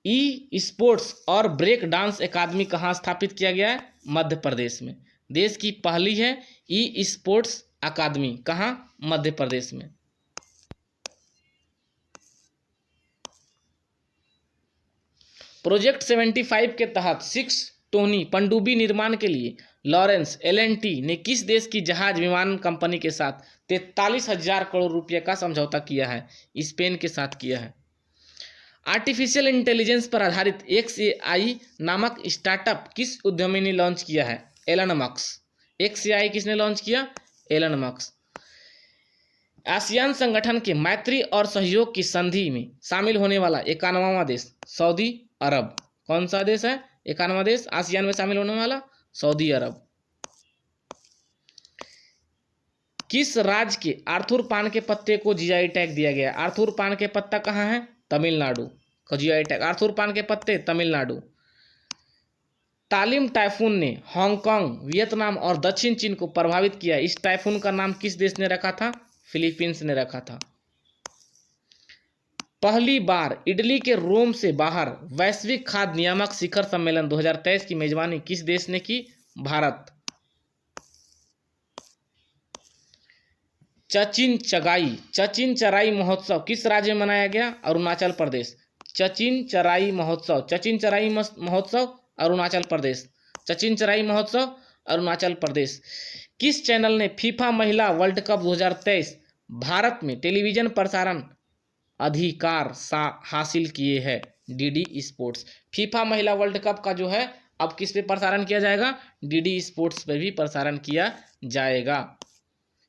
ई स्पोर्ट्स और ब्रेक डांस एकेडमी कहाँ स्थापित किया गया है? मध्य प्रदेश में। देश की पहली है ई स्पोर्ट्स अकादमी, कहाँ? मध्य प्रदेश में। प्रोजेक्ट 75 के तहत 6 टोनी पनडुब्बी निर्माण के लिए लॉरेंस L&T ने किस देश की जहाज विमान कंपनी के साथ 43,000 करोड़ रुपये का समझौता किया है? स्पेन के साथ किया है। आर्टिफिशियल इंटेलिजेंस पर आधारित XAI नामक स्टार्टअप किस उद्यमी ने लॉन्च किया है? Elon Musk. XAI किसने लॉन्च किया? Elon Musk. आसियान संगठन के मैत्री और सहयोग की संधि में शामिल होने वाला 91वां देश सऊदी अरब। कौन सा देश है 91वां देश आसियान में शामिल होने वाला? सऊदी अरब। किस राज्य के आर्थर पान के पत्ते को GI टैग दिया गया? आर्थर पान के पत्ता कहाँ है? तमिलनाडु का GI टैग। आर्थर पान के पत्ते तमिलनाडु। तालिम टाइफून ने हांगकांग, वियतनाम और दक्षिण चीन को प्रभावित किया। इस टाइफून का नाम किस देश ने रखा था? फिलीपींस ने रखा था। पहली बार इटली के रोम से बाहर वैश्विक खाद्य नियामक शिखर सम्मेलन 2023 की मेजबानी किस देश ने की? भारत। चचिन चराई महोत्सव किस राज्य में मनाया गया? अरुणाचल प्रदेश। चचिन चराई महोत्सव अरुणाचल प्रदेश। चचिन चराई महोत्सव अरुणाचल प्रदेश। किस चैनल ने फीफा महिला वर्ल्ड कप 2023 भारत में टेलीविजन प्रसारण अधिकार हासिल किए हैं? DD sports. फीफा महिला वर्ल्ड कप का जो है अब किस पे प्रसारण किया जाएगा? डीडी स्पोर्ट्स पे भी प्रसारण किया जाएगा।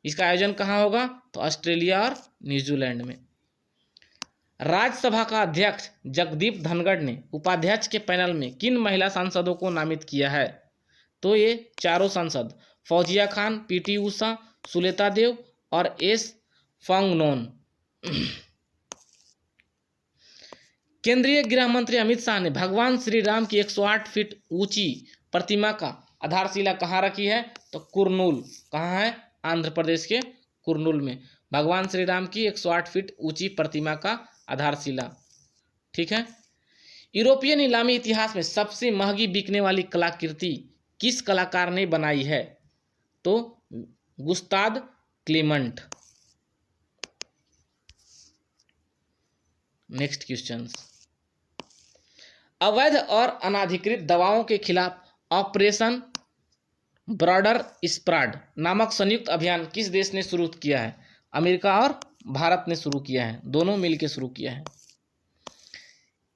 इसका आयोजन कहाँ होगा? तो ऑस्ट्रेलिया और न्यूजीलैंड में। राज्यसभा का अध्यक्ष जगदीप धनखड़ ने उपाध्यक्ष के पैनल में किन महिला सांसदों को नामित किया है? तो ये चारों सांसद फौजिया खान, पीटी उषा, सुलेता देव और एस फांगनोन। केंद्रीय गृह मंत्री अमित शाह ने भगवान श्री राम की 108 फीट ऊंची प्रतिमा का आधारशिला कहाँ रखी है? तो कुरनूल। कहाँ है? आंध्र प्रदेश के कुरनूल में भगवान श्री राम की 108 फीट ऊंची प्रतिमा का आधारशिला। ठीक है। यूरोपीय नीलामी इतिहास में सबसे महंगी बिकने वाली कलाकृति किस कलाकार ने बनाई है? तो गुस्ताव क्लेमेंट। Next question. अवैध और अनाधिकृत दवाओं के खिलाफ ऑपरेशन ब्रॉडर स्प्रेड नामक संयुक्त अभियान किस देश ने शुरू किया है? अमेरिका और भारत ने शुरू किया है, दोनों मिलकर शुरू किया है।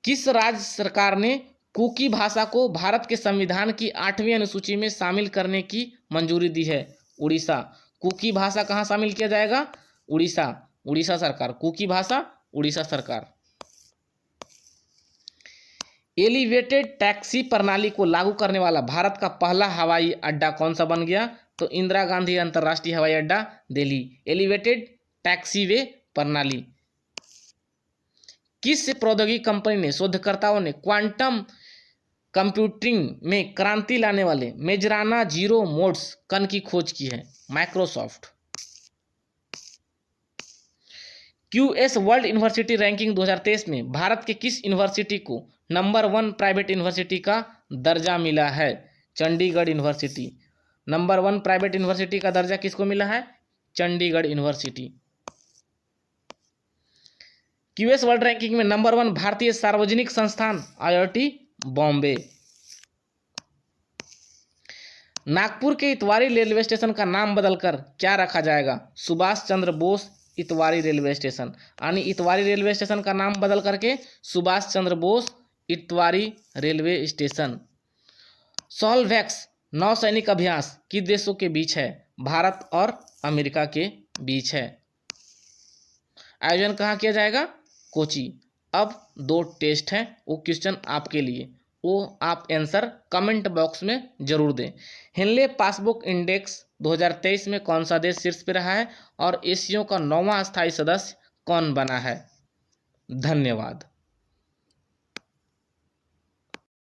किस राज्य सरकार ने कुकी भाषा को भारत के संविधान की 8वीं अनुसूची में शामिल करने की मंजूरी दी है? उड़ीसा। कुकी भाषा कहाँ शामिल किया जाएगा? उड़ीसा सरकार। कुकी भाषा उड़ीसा सरकार। एलिवेटेड टैक्सी प्रणाली को लागू करने वाला भारत का पहला हवाई अड्डा कौन सा बन गया? तो इंदिरा गांधी अंतर्राष्ट्रीय हवाई अड्डा, दिल्ली। एलिवेटेड टैक्सीवे प्रणाली। किस प्रौद्योगिकी कंपनी ने शोधकर्ताओं ने क्वांटम कंप्यूटिंग में क्रांति लाने वाले मेजराना जीरो मोड्स कण की खोज की है? Microsoft. QS world university ranking 2023 में भारत के किस यूनिवर्सिटी को नंबर 1 प्राइवेट यूनिवर्सिटी का दर्जा मिला है? Chandigarh university. Number 1 private university का दर्जा किसको मिला है? Chandigarh university. QS world ranking में नंबर 1 भारतीय सार्वजनिक संस्थान आईआईटी बॉम्बे। नागपुर के इतवारी रेलवे स्टेशन का नाम बदलकर क्या रखा जाएगा? Subhash Chandra Bose Itwari railway station. यानी इतवारी रेलवे स्टेशन का नाम बदल करके सुभाष चंद्र बोस इतवारी रेलवे स्टेशन। सॉल्वैक्स नौसैनिक अभ्यास किस देशों के बीच है? भारत और अमेरिका के बीच है। आयोजन कहाँ किया जाएगा? कोची। अब 2 टेस्ट हैं, वो क्वेश्चन आपके लिए, वो आप आंसर कमेंट बॉक्स में जरूर दें। हेनले पासबुक इंडेक्स 2023 में कौन सा देश शीर्ष पे रहा है और एशिया का 9वां स्थायी सदस्य कौन बना है? धन्यवाद।